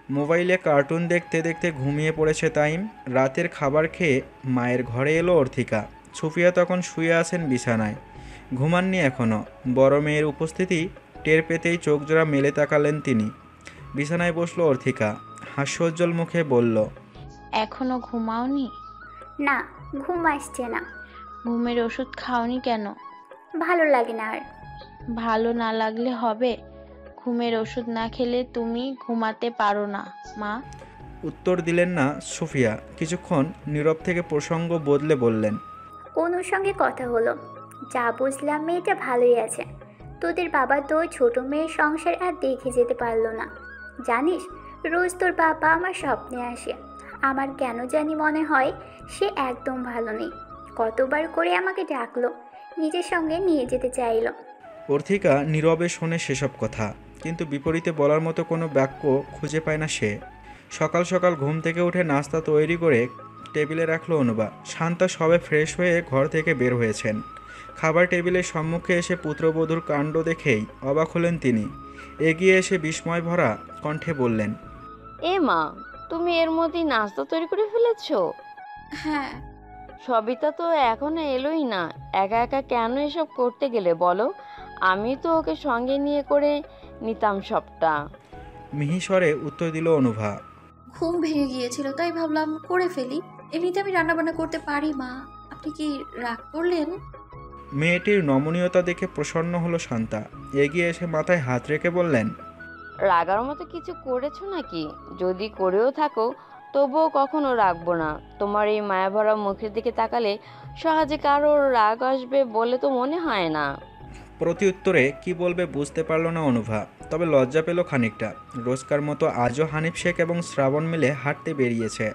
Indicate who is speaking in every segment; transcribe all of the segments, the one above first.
Speaker 1: মোবাইলে কার্টুন দেখতে দেখতে ঘুমিয়ে পড়েছে তাইম। রাতের খাবার খেয়ে মায়ের ঘরে এলো অর্থিকা। সুফিয়া তখন শুয়ে আছেন বিছানায়, ঘুমাননি এখনও। বড় মেয়ের উপস্থিতি টের পেতেই চোখজোড়া মেলে তাকালেন তিনি। বিছানায় বসলো অর্থিকা, হাস্যোজ্জ্বল মুখে বলল,
Speaker 2: এখনো ঘুমাওনি?
Speaker 3: না, ঘুম আসছে না।
Speaker 2: ঘুমের ওষুধ খাওনি কেন?
Speaker 3: ভালো লাগে না আর।
Speaker 2: ভালো না লাগলে হবে? ঘুমের ওষুধ না খেলে তুমি ঘুমাতে পারো না মা।
Speaker 1: উত্তর দিলেন না সুফিয়া। কিছুক্ষণ নীরব থেকে প্রসঙ্গ বদলে বললেন,
Speaker 3: অনুর সঙ্গে কথা হলো, যা বুঝলাম মেয়েটা ভালোই আছে। তোদের বাবা তো ওই ছোট মেয়ের সংসার আর দেখে যেতে পারলো না। জানিস, রোজ তোর বাবা আমার স্বপ্নে আসে। আমার কেন জানি মনে হয় সে একদম ভালো নেই। কতবার করে আমাকে ডাকলো, নিজের সঙ্গে নিয়ে যেতে চাইলো।
Speaker 1: অর্থিকা নীরবে শোনে সেসব কথা, কিন্তু বিপরীতে বলার মতো কোনো বাক্য খুঁজে পায় না সে। সকাল সকাল ঘুম থেকে উঠে নাস্তা তৈরি করে টেবিলে রাখলো অনুবা। শান্তা সবে ফ্রেশ হয়ে ঘর থেকে বের হয়েছেন। খাবার টেবিলের সম্মুখে এসে পুত্রবধূর কাণ্ড দেখেই অবাক হলেন তিনি। এগিয়ে এসে বিস্ময় ভরা কণ্ঠে বললেন,
Speaker 4: এ মা, তুমি এর মধ্যেই নাস্তা তৈরি করে ফেলেছো?
Speaker 5: হ্যাঁ।
Speaker 4: সবিতা তো এখনো এলোই না, একা একা কেন এসব করতে গেলে বলো? আমি তো ওকে সঙ্গে নিয়ে করে নিতাম সবটা।
Speaker 1: মিহিস্বরে উত্তর দিল অনুভা।
Speaker 5: ঘুম ভেঙে গিয়েছিল তাই ভাবলাম করে ফেলি। এমনিতে আমি রান্নাবান্না করতে পারি মা। আপনি কি রাগ করলেন?
Speaker 1: মেয়েটির নমনীয়তা দেখে প্রসন্ন হলো শান্তা। এগিয়ে এসে মাথায় হাত রেখে বললেন,
Speaker 4: রাগার মতো কিছু করেছো নাকি? যদি করেও থাকো তবুও কখনো রাখবো না। তোমার এই মায়াভরা মুখের দিকে তাকালে সহজে কারোর রাগ আসবে বলে তো মনে হয় না।
Speaker 1: প্রতি উত্তরে কি বলবে বুঝতে পারল না অনুভা, তবে লজ্জা পেল খানিকটা। রোজকার মতো আজও হানিফ শেখ এবং শ্রাবণ মিলে হাঁটতে বেরিয়েছে।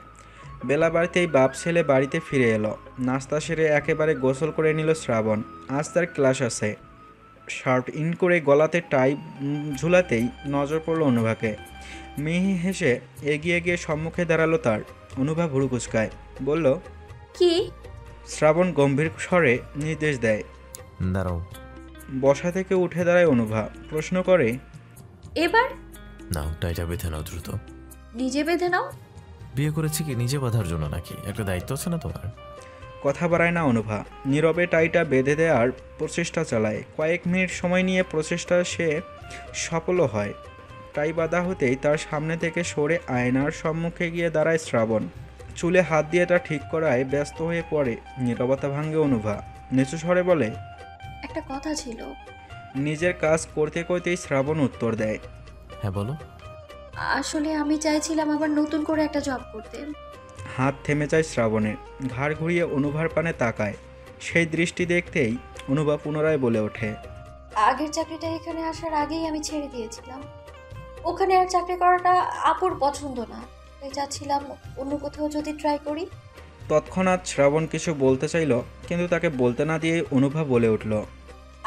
Speaker 1: বেলা বাড়িতেই বাপ ছেলে বাড়িতে ফিরে এলো। নাস্তা সেরে একেবারে গোসল করে নিল শ্রাবণ। আজ তার ক্লাস আছে। শার্ট ইন করে গলাতে টাই ঝুলাতেই নজর পড়ল অনুভাকে। মিহি হেসে এগিয়ে গিয়ে সম্মুখে দাঁড়ালো তার। অনুভা ভুরু কুচকায়, বলল,
Speaker 5: কি?
Speaker 1: শ্রাবণ গম্ভীর স্বরে নির্দেশ দেয়।
Speaker 6: দাঁড়াও।
Speaker 1: বসা থেকে উঠে দাঁড়ায় অনুভা, প্রশ্ন করে,
Speaker 5: এবার?
Speaker 6: নাও, টাইটা বেঁধে নাও দ্রুত।
Speaker 5: নিজে বেঁধে নাও।
Speaker 6: বিয়ে করেছি কি নিজে বাঁধার জন্য নাকি? একটা দায়িত্ব আছে না তোমার?
Speaker 1: কথা বাড়ায় না অনুভা। নীরবে টাইটা বেঁধে দেওয়ার প্রচেষ্টা চালায়। কয়েক মিনিট সময় নিয়ে প্রচেষ্টা সে সফলও হয়। টাই বাঁধা হতেই তার সামনে থেকে সরে আয়নার সম্মুখে গিয়ে দাঁড়ায় শ্রাবণ। চুলে হাত দিয়ে তা ঠিক করায় ব্যস্ত হয়ে পড়ে। নীরবতা ভাঙ্গে অনুভা। নিচু স্বরে বলে,
Speaker 5: একটা কথা ছিল।
Speaker 1: নিজের কাজ করতে করতেই শ্রাবণ উত্তর দেয়,
Speaker 6: হ্যাঁ বলো।
Speaker 5: আসলে আমি চাইছিলাম আবার নতুন করে একটা জব করতে।
Speaker 1: হাত থেমে যায় শ্রাবণের। ঘাড় ঘুরিয়ে অনুভার পানে তাকায়। সেই দৃষ্টি দেখতেই অনুভা পুনরায় বলে ওঠে,
Speaker 5: আগের চাকরিটা এখানে আসার আগেই আমি ছেড়ে দিয়েছিলাম। ওখানে আর চাকরি করাটা আপুর পছন্দ না, তাই চাচ্ছিলাম অন্য কোথাও যদি ট্রাই করি।
Speaker 1: তৎক্ষণাৎ শ্রাবণ কিছু বলতে চাইল, কিন্তু তাকে বলতে না দিয়ে অনুভা বলে উঠল,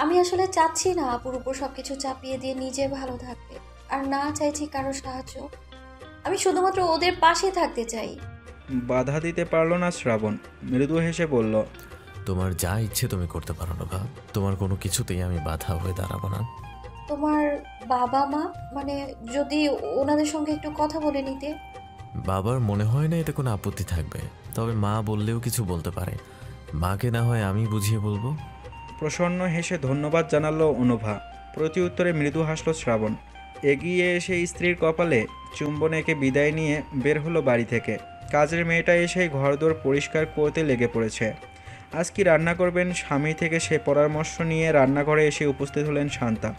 Speaker 5: আমি আসলে চাচ্ছি না আপুর উপর সবকিছু চাপিয়ে দিয়ে নিজে ভালো থাকতে, আর না চাইছি কারো সাহায্য। আমি শুধুমাত্র ওদের পাশে থাকতে চাই।
Speaker 1: বাধা দিতে পারল না শ্রাবণ। মৃদু হেসে বলল,
Speaker 6: তোমার যা ইচ্ছে তুমি করতে পারো না ভাব, তোমার কোনো কিছুতেই আমি বাধা হয়ে দাঁড়াবো না।
Speaker 5: তোমার বাবা মা, মানে যদি ওনাদের সঙ্গে একটু কথা বলে নিতে।
Speaker 6: বাবার মনে হয় না এতে কোনো আপত্তি থাকবে, তবে মা বললেও কিছু বলতে পারে। মাকে না হয় আমি বুঝিয়ে বলবো।
Speaker 1: প্রসন্ন হেসে ধন্যবাদ জানালো অনুভা। প্রতি উত্তরে মৃদু হাসল শ্রাবণ। এগিয়ে এসে স্ত্রীর কপালে চুম্বন এঁকে বিদায় নিয়ে বের হলো বাড়ি থেকে। কাজের মেয়েটা এসেই ঘরদোর পরিষ্কার করতে লেগে পড়েছে। আজ কি রান্না করবেন স্বামী থেকে সে পরামর্শ নিয়ে রান্নাঘরে এসে উপস্থিত হলেন শান্তা।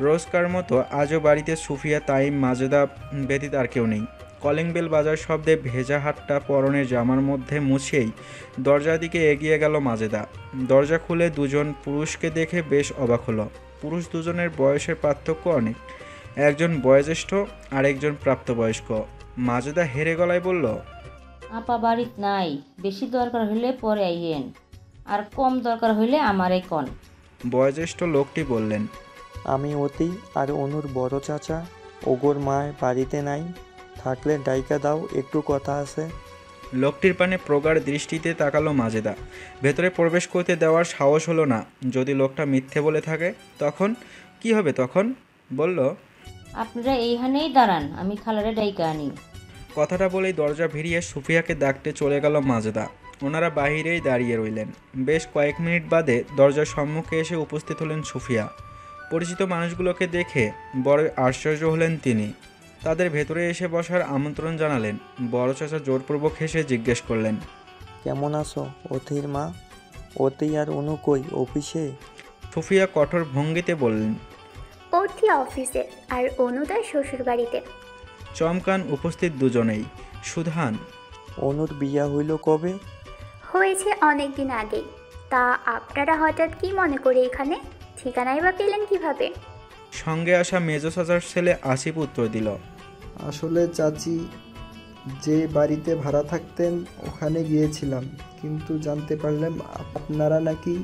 Speaker 1: রোজকার মতো আজও বাড়িতে সুফিয়া, তাইম, মাজেদা ব্যতীত আর কেউ নেই। কলিং বেল বাজার শব্দে ভেজা হাতটা পরনের জামার মধ্যে মুছেই দরজার দিকে এগিয়ে গেল মাজেদা। দরজা খুলে দুজন পুরুষকে দেখে বেশ অবাক হলো। পুরুষ দুজনের বয়সের পার্থক্য অনেক। একজন বয়োজ্যেষ্ঠ আর একজন প্রাপ্তবয়স্ক। মাজেদা হেরে গলায় বলল,
Speaker 7: আপা বাড়িত নাই, বেশি দরকার হইলে পরে আইয়েন, আর কম দরকার হইলে আমারে কন।
Speaker 1: বয়োজ্যেষ্ঠ লোকটি বললেন,
Speaker 8: আমি অতি আর অনুর বড় চাচা, ওগোর মায় বাড়িতে নাই, থাকলে ডাইকা দাও, একটু কথা আছে।
Speaker 1: লোকটির পানে প্রগাঢ় দৃষ্টিতে তাকালো মাজেদা। ভেতরে প্রবেশ করতে দেওয়ার সাহস হলো না। যদি লোকটা মিথ্যে বলে থাকে তখন কি হবে? তখন বলল,
Speaker 7: আপনারা এইখানেই দাঁড়ান, আমি খালারে ডাইকা আনি।
Speaker 1: কথাটা বলেই দরজা ভিড়িয়ে সুফিয়াকে ডাকতে চলে গেল মাজেদা। ওনারা বাহিরেই দাঁড়িয়ে রইলেন। বেশ কয়েক মিনিট বাদে দরজার সম্মুখে এসে উপস্থিত হলেন সুফিয়া। পরিচিত মানুষগুলোকে দেখে বড় আশ্চর্য হলেন তিনি। তাদের ভেতরে এসে বসার আমন্ত্রণ জানালেন। বড় চাচা জোরপূর্বক হেসে জিজ্ঞেস করলেন,
Speaker 8: কেমন আছো অথির মা? অতি আর অনু কই, অফিসে?
Speaker 1: সুফিয়া কঠোর ভঙ্গিতে বললেন।
Speaker 3: অর্থি অফিসে আর অনু তার শ্বশুর বাড়িতে।
Speaker 1: চমকান উপস্থিত দুজনেই। সুধান,
Speaker 8: অনুর বিয়া হইল কবে?
Speaker 3: হয়েছে অনেক দিন আগেই। তা আপনারা হঠাৎ কি মনে করে এখানে? ঠিকানাই বা পেলেন কিভাবে?
Speaker 1: সঙ্গে আসা মেজো চাচার ছেলে আসিফ উত্তর দিল।
Speaker 9: আসলে চাচি যে বাড়িতে ভাড়া থাকতেন ওখানে গিয়েছিলাম, কিন্তু জানতে পারলাম আপনারা নাকি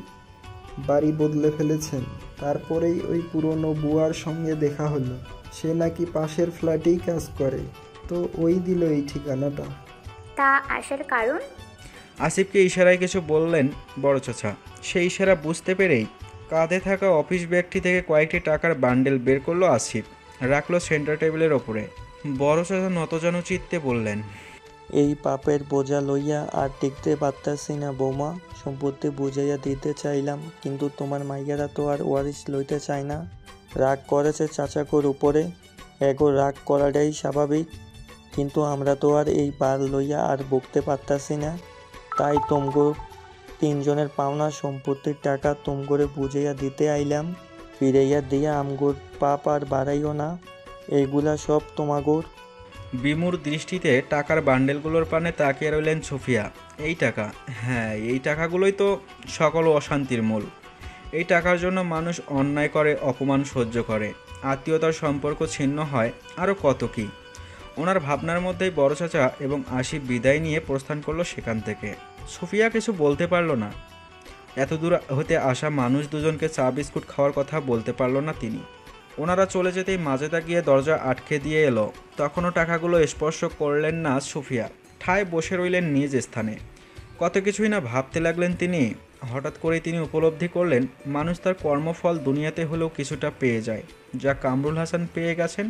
Speaker 9: বাড়ি বদলে ফেলেছেন। তারপরেই ওই পুরনো বুয়ার সঙ্গে দেখা হলো। সে নাকি পাশের ফ্ল্যাটেই কাজ করে, তো ওই দিল এই ঠিকানাটা।
Speaker 3: তা আসার কারণ?
Speaker 1: আসিফকে ইশারায় কিছু বললেন বড় চাচা। সেই ইশারা বুঝতে পেরেই কাঁধে থাকা অফিস ব্যাগটি থেকে কয়েকটি টাকার বান্ডেল বের করলো আসিফ, রাখলো সেন্টার টেবিলের ওপরে। বড় চাচা নতজানু চিত্তে বললেন,
Speaker 8: এই পাপের বোঝা লইয়া আর টিকতে পারতাছি না বৌমা। সম্পত্তি বুঝাইয়া দিতে চাইলাম, কিন্তু তোমার মাইয়ারা তো আর ওয়ারিশ লইতে চায় না। রাগ করেছে চাচাকোর উপরে, এগো রাগ করাটাই স্বাভাবিক, কিন্তু আমরা তো আর এই বার লইয়া আর বকতে পারতাছি না। তাই তোমগো তিনজনের পাওনা সম্পত্তির টাকা তোমগোরে বুঝাইয়া দিতে আইলাম। ফিরাইয়া দিয়া আমগোর পাপ আর বাড়াইও না, এইগুলা সব তোমাগোর।
Speaker 1: বিমূঢ় দৃষ্টিতে টাকার বান্ডেলগুলোর পানে তাকিয়ে রইলেন সুফিয়া। এই টাকা? হ্যাঁ, এই টাকাগুলোই তো সকল অশান্তির মূল। এই টাকার জন্য মানুষ অন্যায় করে, অপমান সহ্য করে, আত্মীয়তার সম্পর্ক ছিন্ন হয়, আরও কত কী। ওনার ভাবনার মধ্যেই বড় চাচা এবং আসিফ বিদায় নিয়ে প্রস্থান করলো সেখান থেকে। সুফিয়া কিছু বলতে পারল না। এত দূর হতে আসা মানুষ দুজনকে চা বিস্কুট খাওয়ার কথা বলতে পারল না তিনি। ওনারা চলে যেতেই মাজেদা গিয়ে দরজা আটকে দিয়ে এলো। তখনও টাকাগুলো স্পর্শ করলেন না সুফিয়া, ঠায় বসে রইলেন নিজ স্থানে। কত কিছুই না ভাবতে লাগলেন তিনি। হঠাৎ করেই তিনি উপলব্ধি করলেন মানুষ তার কর্মফল দুনিয়াতে হলেও কিছুটা পেয়ে যায়, যা কামরুল হাসান পেয়ে গেছেন।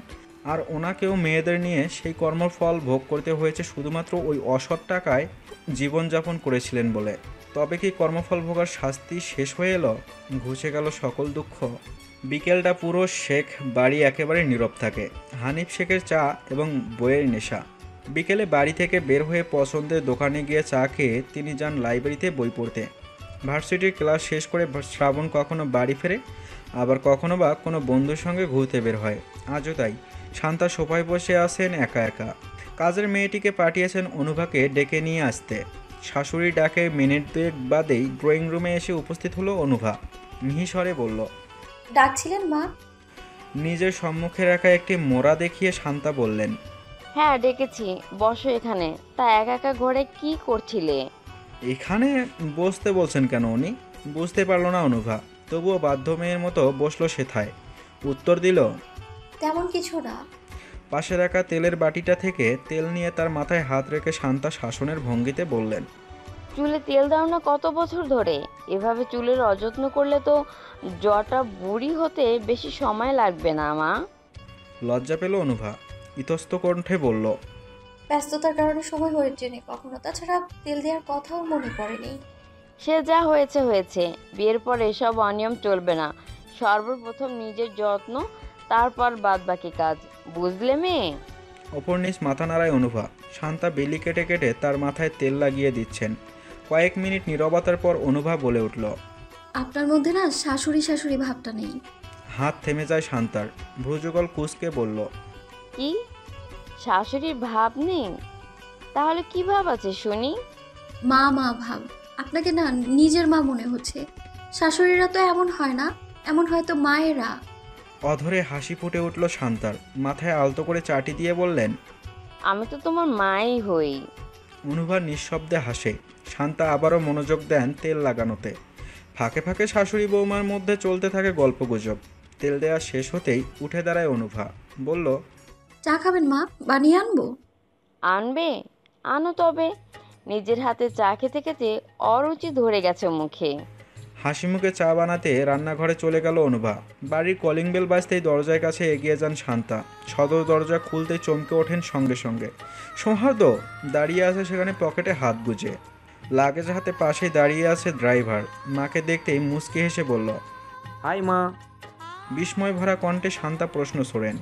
Speaker 1: আর ওনাকেও মেয়েদের নিয়ে সেই কর্মফল ভোগ করতে হয়েছে শুধুমাত্র ওই অসৎ টাকায় জীবনযাপন করেছিলেন বলে। তবে কি কর্মফল ভোগার শাস্তি শেষ হয়ে এলো? ঘুচে গেল সকল দুঃখ? বিকেলটা পুরো শেখ বাড়ি একেবারে নীরব থাকে। হানিফ শেখের চা এবং বইয়ের নেশা। বিকেলে বাড়ি থেকে বের হয়ে পছন্দের দোকানে গিয়ে চা খেয়ে তিনি যান লাইব্রেরিতে বই পড়তে। ভার্সিটির ক্লাস শেষ করে শ্রাবণ কখনো বাড়ি ফেরে, আবার কখনো বা কোনো বন্ধুর সঙ্গে ঘুরতে বের হয়। আজও তাই। শান্তা সোফায় বসে আছেন একা একা। কাজের মেয়েটিকে পাঠিয়েছেন অনুভাকে ডেকে নিয়ে আসতে। শাশুড়ির ডাকে মিনিট দুয়েক বাদেই ড্রয়িং রুমে এসে উপস্থিত হলো অনুভা। মিহিস্বরে বলল,
Speaker 5: ডাকছিলেন মা?
Speaker 1: নিজের সম্মুখে রাখা একটি মোড়া দেখিয়ে শান্তা বললেন,
Speaker 4: হ্যাঁ ডেকেছি, বসো এখানে। তা একা একা ঘরে কি করছিলে?
Speaker 1: এখানে বসতে বলছেন কেন উনি? বুঝতে পারল না অনুভা। তবুও বাধ্য মেয়ের মতো বসলো সেথায়। উত্তর দিল,
Speaker 5: তেমন কিছু না।
Speaker 1: পাশে রাখা তেলের বাটিটা থেকে তেল নিয়ে তার মাথায় হাত রেখে শান্তা শাসনের ভঙ্গিতে বললেন,
Speaker 4: চুলে তেল দাও না কত বছর ধরে? এভাবে চুলের অযত্ন করলে তো জটা বুড়ি হতে বেশি সময় লাগবে না মা।
Speaker 1: লজ্জা পেল অনুভা। ইতস্ত কণ্ঠে বলল,
Speaker 5: ব্যস্ততার কারণে সময় হয়ে ওঠেনি কখনো, তাছাড়া তেল দেওয়ার কথাও মনে পড়েনি।
Speaker 4: সে যা হয়েছে হয়েছে, বিয়ের পর এসব অনিয়ম চলবে না। সর্বপ্রথম নিজের যত্ন, তারপর বাদ বাকি কাজ, বুঝলে মেয়ে?
Speaker 1: অপর নিজ মাথা নাড়ায় অনুভা। শান্তা বেলি কেটে কেটে তার মাথায় তেল লাগিয়ে দিচ্ছেন। কয়েক মিনিট নীরবতার পর অনুভা বলে উঠল,
Speaker 5: আপনার মধ্যে না শাশুড়ি শাশুড়ি ভাবটা নেই।
Speaker 1: হাত থেমে যায় শান্তার। ভ্রুযুগল কুঁচকে বলল,
Speaker 4: কি শাশুড়ির ভাব নেই? তাহলে কি ভাব আছে শুনি?
Speaker 5: মা মা ভাব। আপনাকে না নিজের মা মনে হচ্ছে। শাশুড়িরা তো এমন হয় না, এমন হয়তো মায়েরা।
Speaker 1: অধরে হাসি ফুটে উঠল শান্তার। মাথায় আলতো করে চাটি দিয়ে বললেন,
Speaker 4: আমি তো তোমার মাই হই।
Speaker 1: অনুভা নিঃশব্দে হাসে। শান্তা আবারও মনোযোগ দেন তেল লাগানোতে। ফাঁকে ফাঁকে শাশুড়ি বৌমার মধ্যে চলতে থাকে গল্পগুজব। তেল দেওয়া শেষ হতেই উঠে দাঁড়ায় অনুভা। বলল,
Speaker 5: চা খাবেন মা? বানিয়ে আনবো?
Speaker 4: আনবে? আনো তবে। নিজের হাতে চা খেতে খেতে অরুচি ধরে গেছে মুখে।
Speaker 1: হাসি মুখে চা বানাতে রান্নাঘরে চলে গেল অনুভা। বাড়ির কলিং বেল বাজতেই দরজার কাছে এগিয়ে যান শান্তা। সদর দরজা খুলতেই চমকে ওঠেন সঙ্গে সঙ্গে। সৌহার্দ্য দাঁড়িয়ে আছে সেখানে, পকেটে হাত গুজে। লাগেজ হাতে পাশেই দাঁড়িয়ে আছে ড্রাইভার। মাকে দেখতেই মুচকি হেসে বলল,
Speaker 10: হাই মা।
Speaker 1: বিস্ময় ভরা কণ্ঠে শান্তা প্রশ্ন ছোড়েন,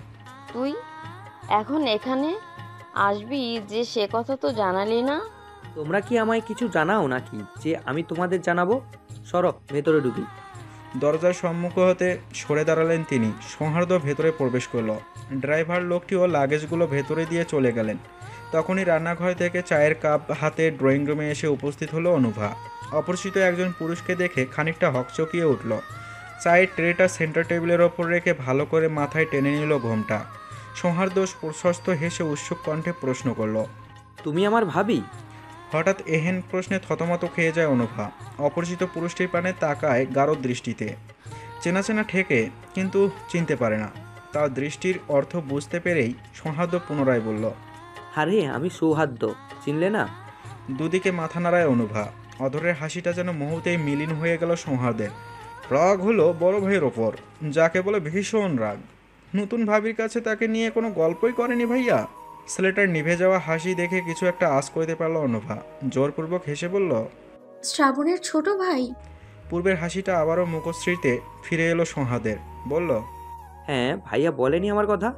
Speaker 4: তুই এখন এখানে আসবি যে সে কথা তো জানালি না।
Speaker 10: তোমরা কি আমায় কিছু জানাও নাকি যে আমি তোমাদের জানাবো? সরো, ভেতরে ঢুকি।
Speaker 1: দরজার সম্মুখ হতে সরে দাঁড়ালেন তিনি। সৌহার্দ্য ভেতরে প্রবেশ করল। ড্রাইভার লোকটিও লাগেজগুলো ভেতরে দিয়ে চলে গেলেন। তখনই রান্নাঘর থেকে চায়ের কাপ হাতে ড্রয়িং রুমে এসে উপস্থিত হলো অনুভা। অপরিচিত একজন পুরুষকে দেখে খানিকটা হকচকিয়ে উঠল। চায়ের ট্রেটা সেন্টার টেবিলের ওপর রেখে ভালো করে মাথায় টেনে নিল ঘোমটা। সৌহার্দ্য প্রশস্ত হেসে উৎসুক কণ্ঠে প্রশ্ন করল,
Speaker 10: তুমি আমার ভাবি?
Speaker 1: হঠাৎ এহেন প্রশ্নে থতমত খেয়ে যায় অনুভা। অপরিচিত পুরুষটির পানে তাকায় গাঢ় দৃষ্টিতে। চেনা চেনা ঠেকে, কিন্তু চিনতে পারে না। তার দৃষ্টির অর্থ বুঝতে পেরেই সৌহার্দ্য পুনরায় বলল,
Speaker 10: আরে আমি সৌহার্দ্য, চিনলে না?
Speaker 1: দুদিকে মাথা নাড়ায় অনুভা। অধরের হাসিটা যেন মুহূর্তেই মিলিন হয়ে গেল সৌহার্দ্যের। রাগ হলো বড় ভাইয়ের ওপর, যাকে বলে ভীষণ রাগ। নতুন ভাবির কাছে তাকে নিয়ে কোনো গল্পই করেনি ভাইয়া। ছেলেটার নিভে যাওয়া হাসি দেখে কিছু একটা আঁচ করতে পারল অনুভা। জোরপূর্বক হেসে বলল,
Speaker 5: শ্রাবণের ছোট ভাই?
Speaker 1: পূর্বের হাসিটা আবারও মুখশ্রীতে ফিরে এলো সৌহার্দ্যের। বলল,
Speaker 10: হ্যাঁ, ভাইয়া বলেনি আমার কথা?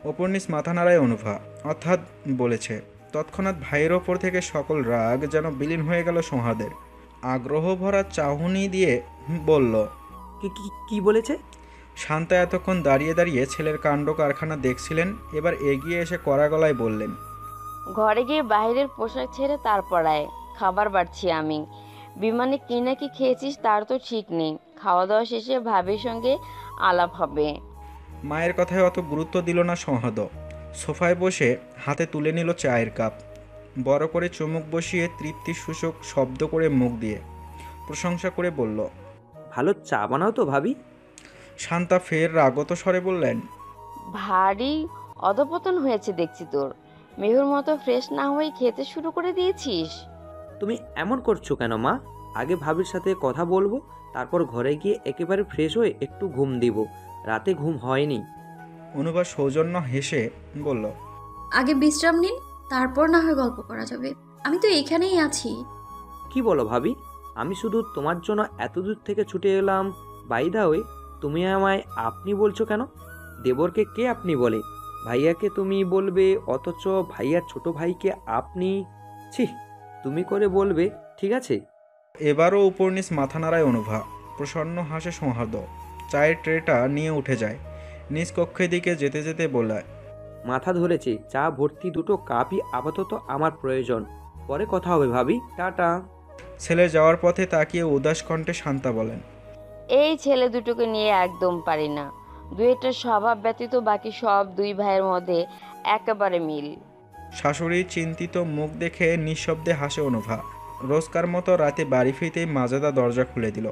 Speaker 1: ওপর নিচ মাথা নাড়ায় অনুভা। অর্থাৎ বলেছে। তৎক্ষণাৎ ভাইয়ের ওপর থেকে সকল রাগ যেন বিলীন হয়ে গেল সৌহার্দ্যের। আগ্রহ ভরা চাহনি দিয়ে বলল,
Speaker 10: কি বলেছে?
Speaker 1: শান্তা এতক্ষণ দাঁড়িয়ে দাঁড়িয়ে ছেলের কাণ্ড কারখানা দেখছিলেন। এবার এগিয়ে এসে কড়া গলায় বললেন,
Speaker 4: ঘরে গিয়ে বাইরের পোশাক ছেড়ে তারপর আয়, খাবার বাড়ছি আমি। বিমানে কি না কি খেয়েছিস তার তো ঠিক নেই। খাওয়া দাওয়া শেষে ভাবির সঙ্গে আলাপ হবে।
Speaker 1: মায়ের কথায় অত গুরুত্ব দিল না সৌহার্দ্য। সোফায় বসে হাতে তুলে নিল চায়ের কাপ। বড় করে চুমুক বসিয়ে তৃপ্তি সূচক শব্দ করে মুখ দিয়ে প্রশংসা করে বলল,
Speaker 10: ভালো চা বানাও তো ভাবি।
Speaker 1: শান্তা ফের রাগত স্বরে বললেন,
Speaker 4: ভারী অধপতন হয়েছে দেখছি তোর। মেহুর মতো ফ্রেশ না হয়ে খেতে শুরু করে দিয়েছিস।
Speaker 10: তুমি এমন করছো কেন মা? আগে ভাবির সাথে কথা বলবো, তারপর ঘরে গিয়ে একেবারে ফ্রেশ হয়ে একটু ঘুম দিব। রাতে ঘুম হয়নি।
Speaker 1: অনুভা সৌজন্য হেসে বলল,
Speaker 5: আগে বিশ্রাম নিন, তারপর না হয় গল্প করা যাবে। আমি তো এখানেই আছি।
Speaker 10: কি বলো ভাবি? আমি শুধু তোমার জন্য এত দূর থেকে ছুটে এলাম। বাই দা ওয়ে, তুমি আমায় আপনি বলছো কেন? দেবরকে কে আপনি বলে? ভাইয়াকে তুমি বলবে, অথচ ভাইয়ার ছোট ভাইকে আপনি। ছি, তুমি করে বলবে, ঠিক আছে?
Speaker 1: এবারও উপর নিচ মাথা নাড়ায় অনুভা। প্রসন্ন হাসে সৌহার্দ্য। চায়ের ট্রেটা নিয়ে উঠে যায়। নিজ কক্ষের দিকে যেতে যেতে বলায়,
Speaker 10: মাথা ধরেছে, চা ভর্তি দুটো কাপই আপাতত আমার প্রয়োজন। পরে কথা হবে ভাবি, টাটা।
Speaker 1: ছেলে যাওয়ার পথে তাকিয়ে উদাস কণ্ঠে শান্তা বলেন,
Speaker 4: এই ছেলে দুটোকে নিয়ে একদম পারি না। দুইটার স্বভাব ব্যতীত বাকি সব দুই ভাইয়ের মধ্যে একেবারে মিল।
Speaker 1: শাশুড়ির চিন্তিত মুখ দেখে নিঃশব্দে হাসে অনুভা। রোজকার মতো রাতে বাড়ি ফিরতেই মাজেদা দরজা খুলে দিল।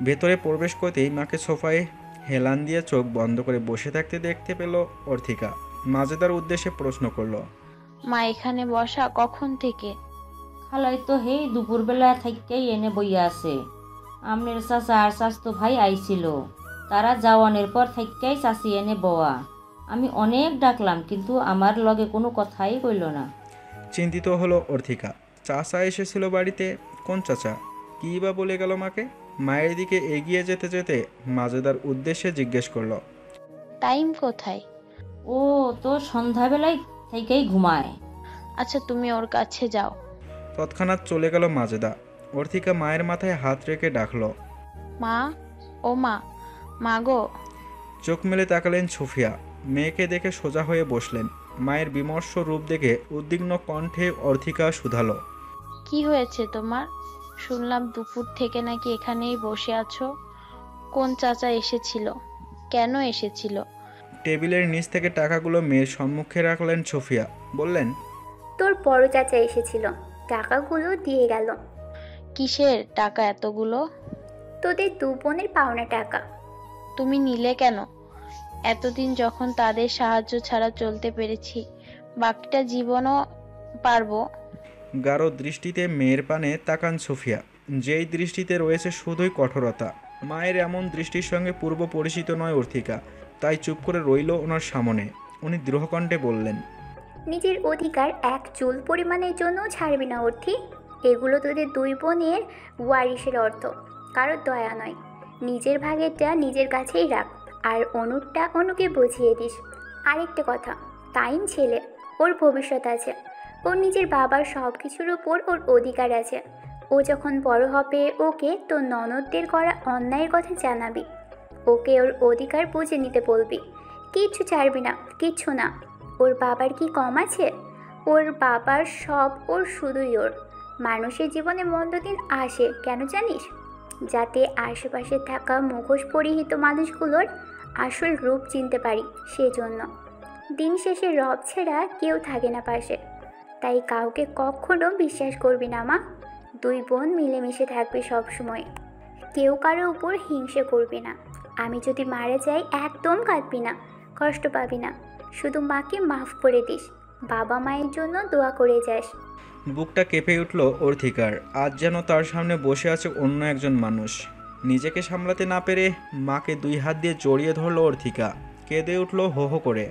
Speaker 1: ভেতরে প্রবেশ করতেই মাকে সোফায় হেলান দিয়ে চোখ বন্ধ করে বসে থাকতে দেখতে পেল অর্থিকা। মাজেদার উদ্দেশ্যে প্রশ্ন করল,
Speaker 2: মা এখানে বসা কখন থেকে?
Speaker 7: খালাই তো হেই দুপুরবেলা থাইকেই এনে বইয়া আছে। আমনের চাচা আর চাচতো ভাই আইছিল, তারা যাওয়ানের পর থাইকেই চাচি এনে বওয়া। আমি অনেক ডাকলাম, কিন্তু আমার লগে কোনো কথাই কইল না।
Speaker 1: চিন্তিত হলো অর্থিকা। চাচা এসেছিল বাড়িতে? কোন চাচা? কী বা বলে গেল মাকে? মায়ের দিকে এগিয়ে যেতে যেতে মাজেদার উদ্দেশ্যে জিজ্ঞেস করল,
Speaker 2: টাইম কোথায়?
Speaker 7: ও তো সন্ধ্যাবেলায় থেকেই ঘুমায়।
Speaker 2: আচ্ছা তুমি ওর কাছে যাও।
Speaker 1: তৎক্ষণাৎ চলে গেল মাজেদা। অর্থিকা মায়ের মাথায় হাত রেখে ডাকল,
Speaker 2: মা, ও মা, মা গো।
Speaker 1: চোখ মেলে তাকালেন সুফিয়া। মেয়েকে দেখে সোজা হয়ে বসলেন। মায়ের বিমর্ষ রূপ দেখে উদ্বিগ্ন কণ্ঠে অর্থিকা শুধালো,
Speaker 2: কি হয়েছে তোমার? শুনলাম দুপুর থেকে নাকি এখানেই বসে আছো। কোন চাচা এসেছিল? কেন এসেছিল?
Speaker 1: টেবিলের নিচ থেকে টাকাগুলো মেয়ের সম্মুখে রাখলেন সুফিয়া। বললেন,
Speaker 3: তোর বড় চাচা এসেছিল, টাকাগুলো দিয়ে গেল।
Speaker 2: কিসের টাকা এতগুলো?
Speaker 3: তোদের দু বোনের পাওনা টাকা।
Speaker 2: তুমি নিলে কেন? এতদিন যখন তাদের সাহায্য ছাড়া চলতে পেরেছি, বাকিটা জীবনও পারবো।
Speaker 1: গাঢ় দৃষ্টিতে মেয়ের পানে তাকান সুফিয়া। যেই দৃষ্টিতে রয়েছে শুধুই কঠোরতা। মায়ের এমন দৃষ্টির সঙ্গে পূর্ব পরিচিত নয় অর্থিকা, তাই চুপ করে রইল ওনার সামনে। উনি দৃঢ়কণ্ঠে বললেন,
Speaker 3: নিজের অধিকার এক চুল পরিমাণের জন্য ছাড়বি না অর্থী। এগুলো তোদের দুই বোনের ওয়ারিশের অর্থ, কারোর দয়া নয়। নিজের ভাগেরটা নিজের কাছেই রাখ, আর অনুরটা অনুকে বুঝিয়ে দিস। আরেকটা কথা, তাইম ছেলে, ওর ভবিষ্যৎ আছে। ওর নিজের বাবার সব কিছুর উপর ওর অধিকার আছে। ও যখন বড় হবে ওকে তোর ননদদের করা অন্যায়ের কথা জানাবি। ওকে ওর অধিকার বুঝে নিতে বলবি। কিচ্ছু ছাড়বি না, কিচ্ছু না। ওর বাবার কি কম আছে? ওর বাবার সব ওর, শুধুই ওর। মানুষের জীবনে মন্দ দিন আসে কেন জানিস? যাতে আশেপাশে থাকা মুখোশ পরিহিত মানুষগুলোর আসল রূপ চিনতে পারি, সেজন্য। দিন শেষে রব ছাড়া কেউ থাকে না পাশে। তাই কাউকে কখনো বিশ্বাস করবি না মা। দুই বোন মিলেমিশে থাকবে সবসময়। কেউ কারো উপর হিংসে করবি না। আমি যদি মারা যাই একদম কাঁদবি না, কষ্ট পাবি না। শুধু মাকে মাফ করে দিস, বাবা মায়ের জন্য দোয়া করে যাস।
Speaker 1: বুকটা কেঁপে উঠল অর্থিকার। আজ যেন তার সামনে বসে আছে অন্য একজন মানুষ। নিজেকে সামলাতে না পেরে মাকে দুই হাত দিয়ে জড়িয়ে ধরল অর্থিকা। কেঁদে উঠল হো হো করে।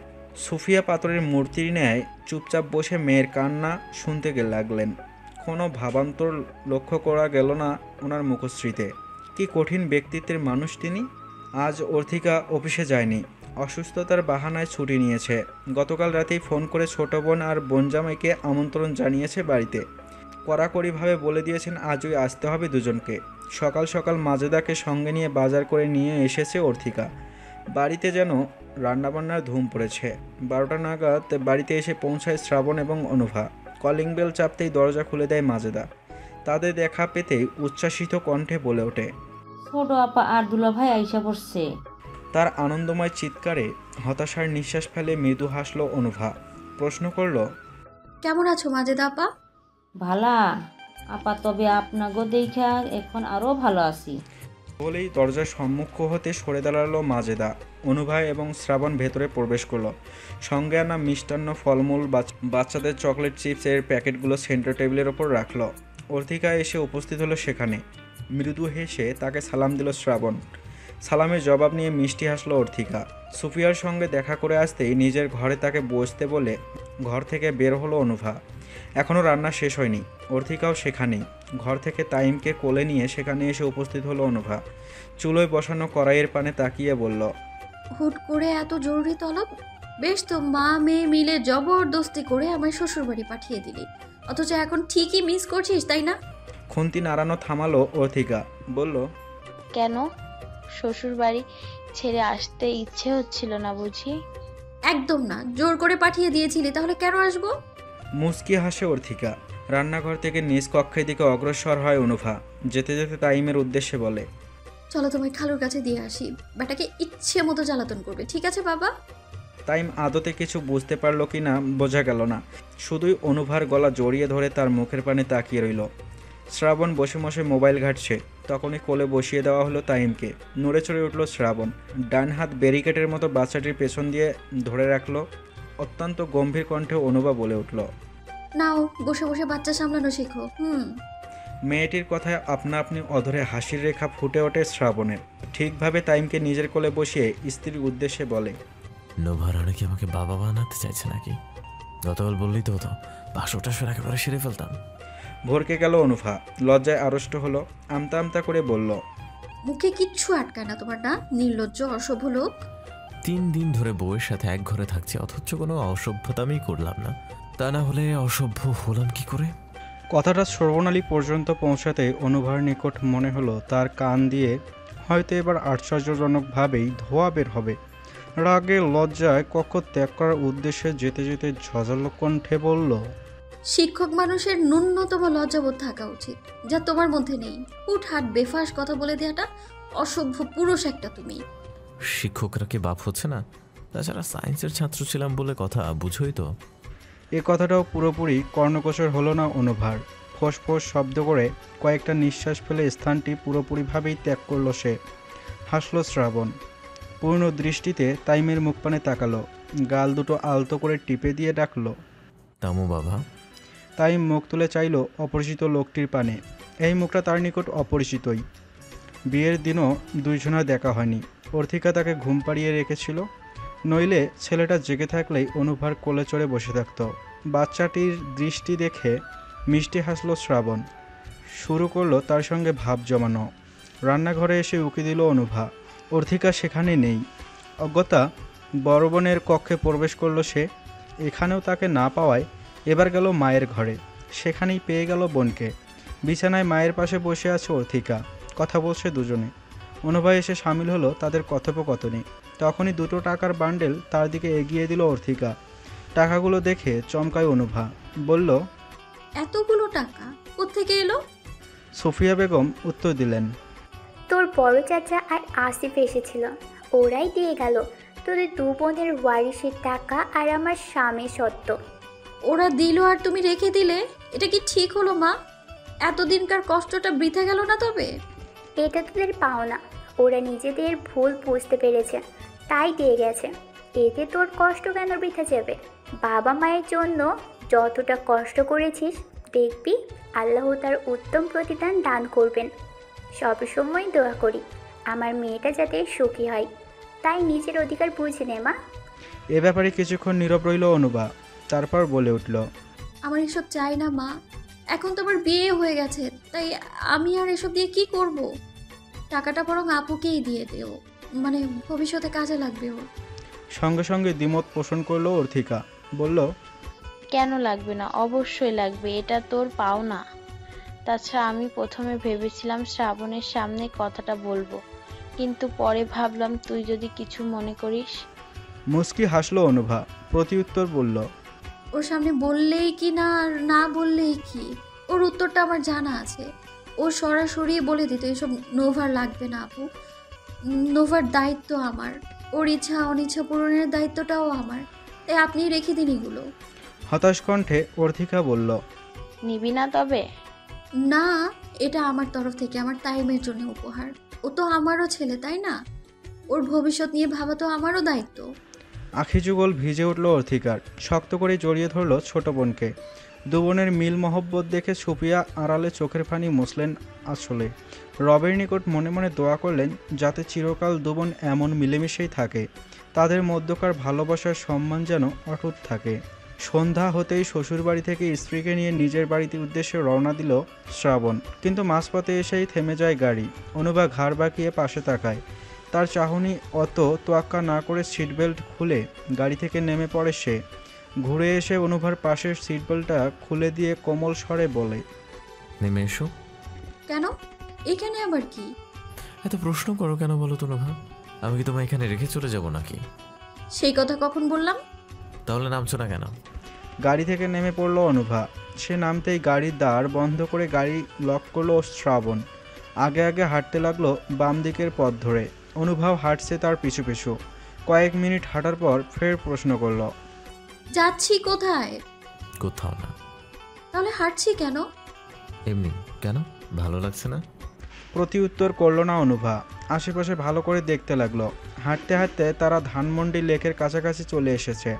Speaker 1: সুফিয়া পাথরের মূর্তির ন্যায় চুপচাপ বসে মেয়ের কান্না শুনতে লাগলেন। কোনো ভাবান্তর লক্ষ্য করা গেল না ওনার মুখশ্রীতে। কি কঠিন ব্যক্তিত্বের মানুষ তিনি। আজ অর্থিকা অফিসে যায়নি, অসুস্থতার বাহানায় ছুটি নিয়েছে। গতকাল রাতেই ফোন করে ছোট বোন আর বোনজামাইকে আমন্ত্রণ জানিয়েছে বাড়িতে। কড়াকড়িভাবে বলে দিয়েছেন আজই আসতে হবে দুজনকে। সকাল সকাল মাজেদাকে সঙ্গে নিয়ে বাজার করে নিয়ে এসেছে অর্থিকা। বাড়িতে যেন রান্নাবান্নার ধুম পড়েছে। 12টা নাগাদ বাড়িতে এসে পৌঁছায় শ্রাবণ এবং অনুভা। কলিং বেল চাপতেই দরজা খুলে দেয় মাজেদা। তাদের দেখা পেতেই উচ্ছ্বাসিত কণ্ঠে বলে ওঠে,
Speaker 7: ছোট আপা আর দুলাভাই আইসা পড়ছে।
Speaker 1: তার আনন্দময় চিৎকারে হতাশার নিঃশ্বাস ফেলে মৃদু হাসল অনুভা। প্রশ্ন করল,
Speaker 5: কেমন আছো মাজেদা আপা?
Speaker 7: ভালা আপা, তবে আপনাগো দেখা এখন আরো ভালো আছি।
Speaker 1: বলেই দরজার সম্মুখ হতে সরে দাঁড়ালো মাজেদা। অনুভা এবং শ্রাবণ ভেতরে প্রবেশ করলো। সঙ্গে আনা মিষ্টান্ন, ফলমূল, বাচ্চাদের চকলেট চিপসের প্যাকেটগুলো সেন্টার টেবিলের ওপর রাখলো। অর্থিকা এসে উপস্থিত হলো সেখানে। মৃদু হেসে তাকে সালাম দিল শ্রাবণ। সালামের জবাব নিয়ে মিষ্টি হাসলো অর্থিকা। সুফিয়ার সঙ্গে দেখা করে আসতেই নিজের ঘরে তাকে বসতে বলে ঘর থেকে বের হলো অনুভা। এখনও রান্না শেষ হয়নি। অর্থিকাও সেখানেই। ঘর থেকে তাইমকে কোলে নিয়ে সেখানে এসে উপস্থিত হলো অনুভা। চুলোয় বসানো কড়াইয়ের পানে তাকিয়ে বলল,
Speaker 5: হুট করে এত জরুরি তলব? বেশ তো, মা মেয়ে মিলে জবরদস্তি করে আমায় শ্বশুরবাড়ি পাঠিয়ে দিলি, অথচ এখন ঠিকই মিস করছিস, তাই না?
Speaker 1: খুন্তি নাড়ানো থামালো অর্থিকা। বলল,
Speaker 2: কেন? শ্বশুর বাড়ি ছেড়ে আসতে ইচ্ছে হচ্ছিল না বুঝি?
Speaker 5: একদম না, জোর করে পাঠিয়ে দিয়েছিলি, তাহলে কেন আসবো?
Speaker 1: মুচকি হাসে অর্থিকা। রান্নাঘর থেকে নিজ কক্ষের দিকে অগ্রসর হয় অনুভা। যেতে যেতে তাইমের উদ্দেশ্যে বলে,
Speaker 5: চলো তোমায় খালুর কাছে দিয়ে আসি, বেটাকে ইচ্ছে মতো জ্বালাতন করবে, ঠিক আছে বাবা?
Speaker 1: তাইম আদতে কিছু বুঝতে পারল কি না বোঝা গেল না। শুধুই অনুভার গলা জড়িয়ে ধরে তার মুখের পানে তাকিয়ে রইল। শ্রাবণ বসে বসে মোবাইল ঘাটছে। তখনই কোলে বসিয়ে দেওয়া হলো তাইমকে। নড়ে চড়ে উঠল শ্রাবণ। ডান হাত ব্যারিকেডের মতো বাচ্চাটির পেছন দিয়ে ধরে রাখলো। অত্যন্ত গম্ভীর কণ্ঠে অনুভা বলে উঠল,
Speaker 5: নাও বসে বসে বাচ্চা সামলানো শেখো।
Speaker 1: মেয়েটির কথায় আপনা আপনি অধরে হাসির রেখা ফুটে ওঠে শ্রাবণের। ঠিকভাবে তাইমকে নিজের কোলে বসিয়ে স্ত্রীর উদ্দেশ্যে বলে,
Speaker 6: নোভা রানী কি আমাকে বাবা বানাতে চাইছে নাকি? গতকাল বললেই তো হতো, বাসরটা একেবারে সেরে ফেলতাম।
Speaker 1: ভরকে গেল অনুভা। লজ্জায় আড়ষ্ট হলো। আমতা আমতা করে বলল,
Speaker 5: মুখে কিচ্ছু আটকায় না তোমার, না? নির্লজ্জ অসভ্য লোক।
Speaker 6: 3 দিন ধরে বউয়ের সাথে এক ঘরে থাকছি, অথচ কোনো অসভ্যতামই করলাম না। তা না হলে অসভ্য হলাম কি করে?
Speaker 1: কথাটা শ্রবণালী পর্যন্ত পৌঁছাতে অনুভার নিকট মনে হলো তার কান দিয়ে হয়তো এবার আশ্চর্যজনকভাবেই ধোঁয়া বের হবে। রাগে লজ্জায় কক্ষ ত্যাগ করার উদ্দেশ্যে যেতে যেতে ঝজালো কণ্ঠে বলল,
Speaker 5: শিক্ষক মানুষের ন্যূনতম লজ্জাবোধ থাকা উচিত, যা তোমার মধ্যে নেই। হুটহাট বেফাস কথা বলে দেওয়াটা অসভ্য পুরুষ একটা তুমি।
Speaker 6: শিক্ষকরা কি বাপ হচ্ছে না? তাছাড়া সায়েন্সের ছাত্র ছিলাম বলে কথা, বুঝোই তো।
Speaker 1: এ কথাটাও পুরোপুরি কর্ণগোচর হলো না অনুভার। ফোঁস ফোঁস শব্দ করে কয়েকটা নিঃশ্বাস ফেলে স্থানটি পুরোপুরিভাবেই ত্যাগ করলো সে। হাসল শ্রাবণ। পূর্ণ দৃষ্টিতে তাইমের মুখপানে তাকালো। গাল দুটো আলতো করে টিপে দিয়ে ডাকলো,
Speaker 6: তামু বাবা।
Speaker 1: তাইম মুখ তুলে চাইল অপরিচিত লোকটির পানে। এই মুখটা তার নিকট অপরিচিতই। বিয়ের দিনও দুইজনের দেখা হয়নি। অর্থিকা তাকে ঘুম পাড়িয়ে রেখেছিল, নইলে ছেলেটা জেগে থাকলেই অনুভার কোলে চড়ে বসে থাকত। বাচ্চাটির দৃষ্টি দেখে মিষ্টি হাসল শ্রাবণ। শুরু করলো তার সঙ্গে ভাব জমানো। রান্নাঘরে এসে উকি দিল অনুভা। অর্থিকা সেখানে নেই। অজ্ঞতা বড় বোনের কক্ষে প্রবেশ করলো সে। এখানেও তাকে না পাওয়ায় এবার গেল মায়ের ঘরে। সেখানেই পেয়ে গেল বোনকে। বিছানায় মায়ের পাশে বসে আছে অর্থিকা, কথা বলছে দুজনে। অনুভা এসে সামিল হলো তাদের কথোপকথনে। তখনই 2টো টাকার বান্ডেল তার দিকে এগিয়ে দিল অর্থিকা। টাকাগুলো দেখে চমকায় অনুভা, বলল,
Speaker 5: এতগুলো টাকা কোত্থেকে এলো?
Speaker 1: সুফিয়া বেগম উত্তর দিলেন,
Speaker 3: তোর বড় চাচা আর আসিফ এসেছিল, ওরাই দিয়ে গেল তোদের 2 বোনের ওয়ারিশের টাকা আর আমার স্বামী সত্ত্ব।
Speaker 5: ওরা দিল আর তুমি রেখে দিলে? এটা কি ঠিক হলো মা? এতদিনকার কষ্টটা বৃথা গেল না তবে?
Speaker 3: এটা তোদের পাওনা। ওরা নিজেদের ভুল বুঝতে পেরেছে, তাই দিয়ে গেছে। এতে তোর কষ্ট কেন বৃথা যাবে? বাবা মায়ের জন্য যতটা কষ্ট করেছিস, দেখবি আল্লাহ তার উত্তম প্রতিদান দান করবেন। সবসময় দোয়া করি আমার মেয়েটা যাতে সুখী হয়, তাই নিজের অধিকার বুঝে নে মা।
Speaker 1: এ ব্যাপারে কিছুক্ষণ নীরব রইল অনুভা, তারপর বলে উঠল,
Speaker 5: আমার এসব চাই না মা। এখন তো আমার বিয়ে হয়ে গেছে, তাই আমি আর এসব দিয়ে কি করব? টাকাটা বরং আপুকেই দিয়ে দেও, মানে ভবিষ্যতে কাজে লাগবে ওর।
Speaker 1: সঙ্গে সঙ্গে দ্বিমত পোষণ করলো অর্থিকা, বলল,
Speaker 2: কেন লাগবে না? অবশ্যই লাগবে, এটা তোর পাওনা। তাছাড়া আমি প্রথমে ভেবেছিলাম শ্রাবণের সামনে কথাটা বলবো, কিন্তু পরে ভাবলাম তুই যদি কিছু মনে করিস।
Speaker 1: মুস্কি হাসলো অনুভা, প্রতিউত্তর বলল,
Speaker 5: ওর সামনে বললেই কি না আর না বললেই কি, ওর উত্তরটা আমার জানা আছে। ও সরাসরি বলে দিত এসব নোভার লাগবে না আপু, নোভার দায়িত্ব আমার, ওর ইচ্ছা অনিচ্ছা পূরণের দায়িত্বটাও আমার, তাই আপনি রেখে দিন এগুলো।
Speaker 1: হতাশ কণ্ঠে অর্থিকা বলল,
Speaker 2: নিবি না তবে?
Speaker 5: না, এটা আমার তরফ থেকে আমার টাইমের জন্য উপহার। ও তো আমারও ছেলে, তাই না? ওর ভবিষ্যৎ নিয়ে ভাবা তো আমারও দায়িত্ব।
Speaker 1: আখি যুগল ভিজে উঠল অর্থিকার। শক্ত করে জড়িয়ে ধরল ছোট বোনকে। 2 বোনের মিল মহব্বত দেখে সুফিয়া আড়ালে চোখের পানি মুছলেন আসলে। রবের নিকট মনে মনে দোয়া করলেন যাতে চিরকাল 2 বোন এমন মিলেমিশেই থাকে, তাদের মধ্যকার ভালোবাসার সম্মান যেন অটুট থাকে। সন্ধ্যা হতেই শ্বশুরবাড়ি থেকে স্ত্রীকে নিয়ে নিজের বাড়িতে উদ্দেশ্যে রওনা দিল শ্রাবণ, কিন্তু মাঝপথে এসেই থেমে যায় গাড়ি। অনুভা ঘাড় বাঁকিয়ে পাশে তাকায়। তার চাহনি অত তোয়াক্কা না করে সিট বেল্ট খুলে গাড়ি থেকে নেমে পড়ে সে। ঘুরে এসে অনুভার পাশের সিট বেল্টটা খুলে দিয়ে কোমল স্বরে বলে,
Speaker 6: নেমে এসো।
Speaker 5: কেন? এখানে আবার কি?
Speaker 6: এত প্রশ্ন করো কেন বলো তো নোভা? আমি কি তোমায় এখানে রেখে চলে যাব নাকি?
Speaker 5: সেই কথা কখন বললাম?
Speaker 6: তাহলে নামছো না কেন?
Speaker 1: গাড়ি থেকে নেমে পড়ল অনুভা। সে নামতেই গাড়ির দ্বার বন্ধ করে গাড়ি লক করলো শ্রাবণ। আগে আগে হাঁটতে লাগলো বাম দিকের পথ ধরে। অনুভব হাঁটছে তার পিছু পিছু। কয়েক মিনিট হাঁটার পর ফের প্রশ্ন করল,
Speaker 5: যাচ্ছি কোথায়?
Speaker 6: কোথাও না।
Speaker 5: তাহলে হাঁটছি কেন?
Speaker 6: এমনি। কেন, ভালো লাগছে না?
Speaker 1: প্রতি উত্তর করল না অনুভা। আশেপাশে ভালো করে দেখতে লাগলো। হাঁটতে হাঁটতে তারা ধানমন্ডি লেকের কাছাকাছি চলে এসেছে।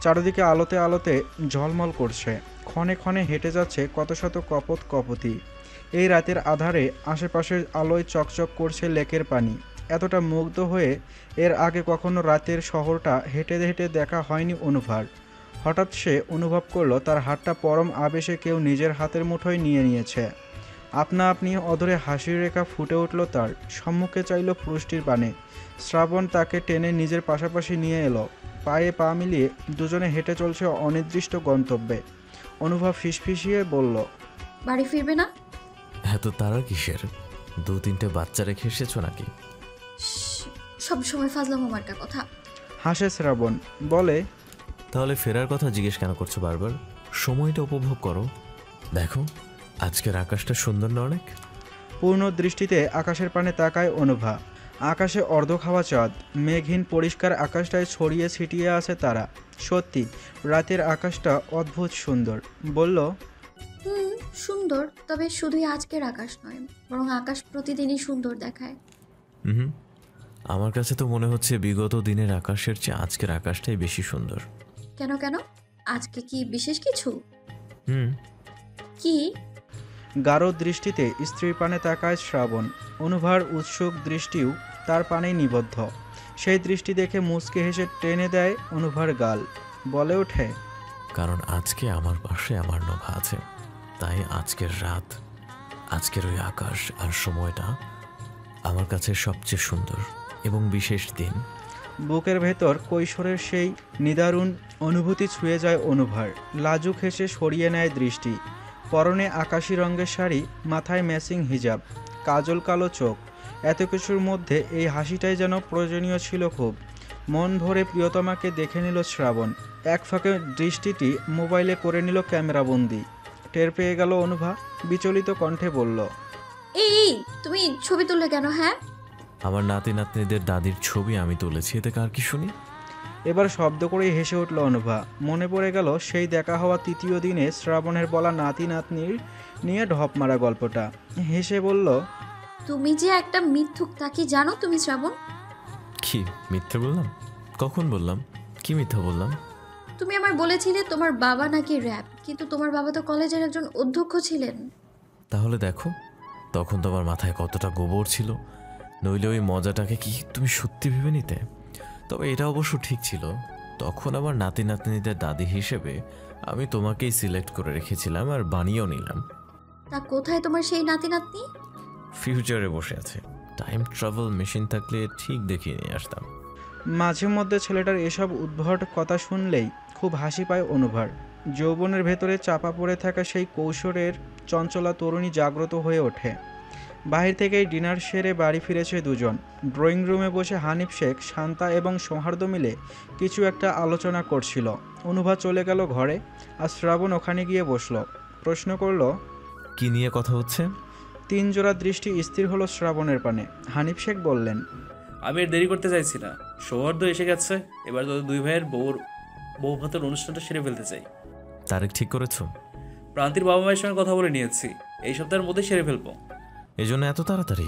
Speaker 1: চারিদিকে আলোতে আলোতে ঝলমল করছে। ক্ষণে ক্ষণে হেঁটে যাচ্ছে কত শত কপত কপতি। এই রাতের আধারে আশেপাশের আলোয় চকচক করছে লেকের পানি। এতটা মুগ্ধ হয়ে এর আগে কখনো রাতের শহরটা হেঁটে হেঁটে দেখা হয়নি অনুভার। হঠাৎ সে অনুভব করলো তার হাতটা পরম আবেশে কেউ নিজের হাতের মুঠোয় নিয়ে নিয়েছে। আপনা আপনি অধরে হাসির রেখা ফুটে উঠল তার। সম্মুখে চাইল পুরুষটির পানে। শ্রাবণ তাকে টেনে নিজের পাশাপাশি নিয়ে এলো। পায়ে পা মিলিয়ে দুজনে হেঁটে চলছে অনির্দিষ্ট গন্তব্যে। অনুভব ফিসফিসিয়ে বলল,
Speaker 5: বাড়ি ফিরবে না?
Speaker 6: এত তারা কিসের? 2-3টে বাচ্চা রেখে এসেছো নাকি?
Speaker 5: সব সময় ফাজলামো মার্কা কথা।
Speaker 1: হাসে শ্রাবণ, বলে,
Speaker 6: তাহলে ফেরার কথা জিজ্ঞেস কেন করছো বারবার? সময়টা উপভোগ করো। দেখো আজকের আকাশটা সুন্দর না অনেক?
Speaker 1: পূর্ণ দৃষ্টিতে আকাশের পানে তাকায় অনুভা। আকাশে অর্ধ খাওয়া চাঁদ, মেঘহীন পরিষ্কার আকাশটায় ছড়িয়ে ছিটিয়ে আছে তারা। সত্যি রাতের আকাশটা অদ্ভুত সুন্দর। বলল,
Speaker 5: সুন্দর, তবে শুধুই আজকের আকাশ নয়, বরং আকাশ প্রতিদিনই সুন্দর দেখায়।
Speaker 6: হুম, আমার কাছে তো মনে হচ্ছে বিগত দিনের আকাশের চেয়ে আজকের আকাশটাই বেশি সুন্দর।
Speaker 5: কেন কেন? আজকে কি বিশেষ কিছু?
Speaker 6: হুম।
Speaker 5: কি?
Speaker 1: গাঢ় দৃষ্টিতে স্ত্রীর পানে তাকায় শ্রাবণ। অনুভার উৎসুক দৃষ্টিও তার পানেই নিবদ্ধ। সেই দৃষ্টি দেখে মুচকে হেসে টেনে দেয় অনুভার গাল, বলে ওঠে,
Speaker 6: কারণ আজকে আমার পাশে আমার নোভা আছে, তাই আজকের রাত, আজকের ওই আকাশ আর সময়টা আমার কাছে সবচেয়ে সুন্দর এবং বিশেষ দিন।
Speaker 1: বুকের ভেতর কৈশোরের সেই নিদারুণ অনুভূতি ছুঁয়ে যায় অনুভার। লাজুক হেসে সরিয়ে নেয় দৃষ্টি। পরনে আকাশি রঙের শাড়ি, মাথায় ম্যাচিং হিজাব, কাজল কালো চোখ। এত কিছুর মধ্যে এই হাসিটাই যেন প্রয়োজনীয় ছিল খুব। মন ভরে প্রিয়তমাকে দেখে নিল শ্রাবণ। এক ফাঁকে দৃষ্টিটি মোবাইলে করে নিল ক্যামেরাবন্দি। টের পেয়ে গেল অনুভা, বিচলিত কণ্ঠে বলল,
Speaker 5: এই তুমি ছবি তুললে কেন? হ্যাঁ,
Speaker 6: আমার নাতি নাতনিদের দাদির ছবি আমি তুলেছি, এতে কার কি শুনি?
Speaker 1: এবার শব্দ করেই হেসে উঠল অনুভা। মনে পড়ে গেল সেই দেখা হওয়া তৃতীয় দিনে শ্রাবণের বলা নাতি নাতনির নিয়ে ঢপ মারা গল্পটা। হেসে বলল,
Speaker 5: তুমি যে একটা মিথ্যুক তা কি জানো তুমি শ্রাবণ?
Speaker 6: কি মিথ্যে বললাম? কখন বললাম? কি মিথ্যা বললাম?
Speaker 5: তুমি আমায় বলেছিলে তোমার বাবা নাকি র্যাব, কিন্তু তোমার বাবা তো কলেজের একজন অধ্যক্ষ ছিলেন।
Speaker 6: তাহলে দেখো, তখন তোমার মাথায় কতটা গোবর ছিল, নইলে ওই মজাটাকে কি তুমি সত্যি ভেবে নিতে? তবে এটা অবশ্য ঠিক ছিল, তখন আমার নাতি নাতনিদের দাদি হিসেবে আমি তোমাকেই সিলেক্ট করে রেখেছিলাম আর বানিয়েও নিলাম।
Speaker 5: তা কোথায় তোমার সেই নাতি নাতনি?
Speaker 6: ফিউচারে বসে আছে, টাইম ট্রাভেল মেশিন থাকলে ঠিক দেখিয়ে নিয়ে আসতাম।
Speaker 1: মাঝে মধ্যে ছেলেটার এসব উদ্ভট কথা শুনলেই খুব হাসি পায় অনুভার। যৌবনের ভেতরে চাপা পড়ে থাকা সেই কৈশোরের চঞ্চলা তরুণী জাগ্রত হয়ে ওঠে। বাহির থেকেই ডিনার সেরে বাড়ি ফিরেছে দুজন। ড্রয়িং রুমে বসে হানিফ শেখ, শান্তা এবং সৌহার্দ্য মিলে কিছু একটা আলোচনা করছিল। অনুভা চলে গেল ঘরে, আর শ্রাবণ ওখানে গিয়ে বসলো। প্রশ্ন করল,
Speaker 6: কি নিয়ে কথা হচ্ছে?
Speaker 1: 3 জোড়া দৃষ্টি স্থির হলো শ্রাবণের পানে। হানিফ শেখ বললেন,
Speaker 11: আমি আর দেরি করতে চাইছি না, সৌহার্দ্য এসে গেছে, এবার তোদের 2 ভাইয়ের বউ ভাতের অনুষ্ঠানটা সেরে ফেলতে চাই।
Speaker 6: তারিখ ঠিক করেছো?
Speaker 11: প্রান্তির বাবা মায়ের সঙ্গে কথা বলে নিয়েছি, এই সপ্তাহের মধ্যে সেরে ফেলবো।
Speaker 6: এই জন্য এত তাড়াতাড়ি?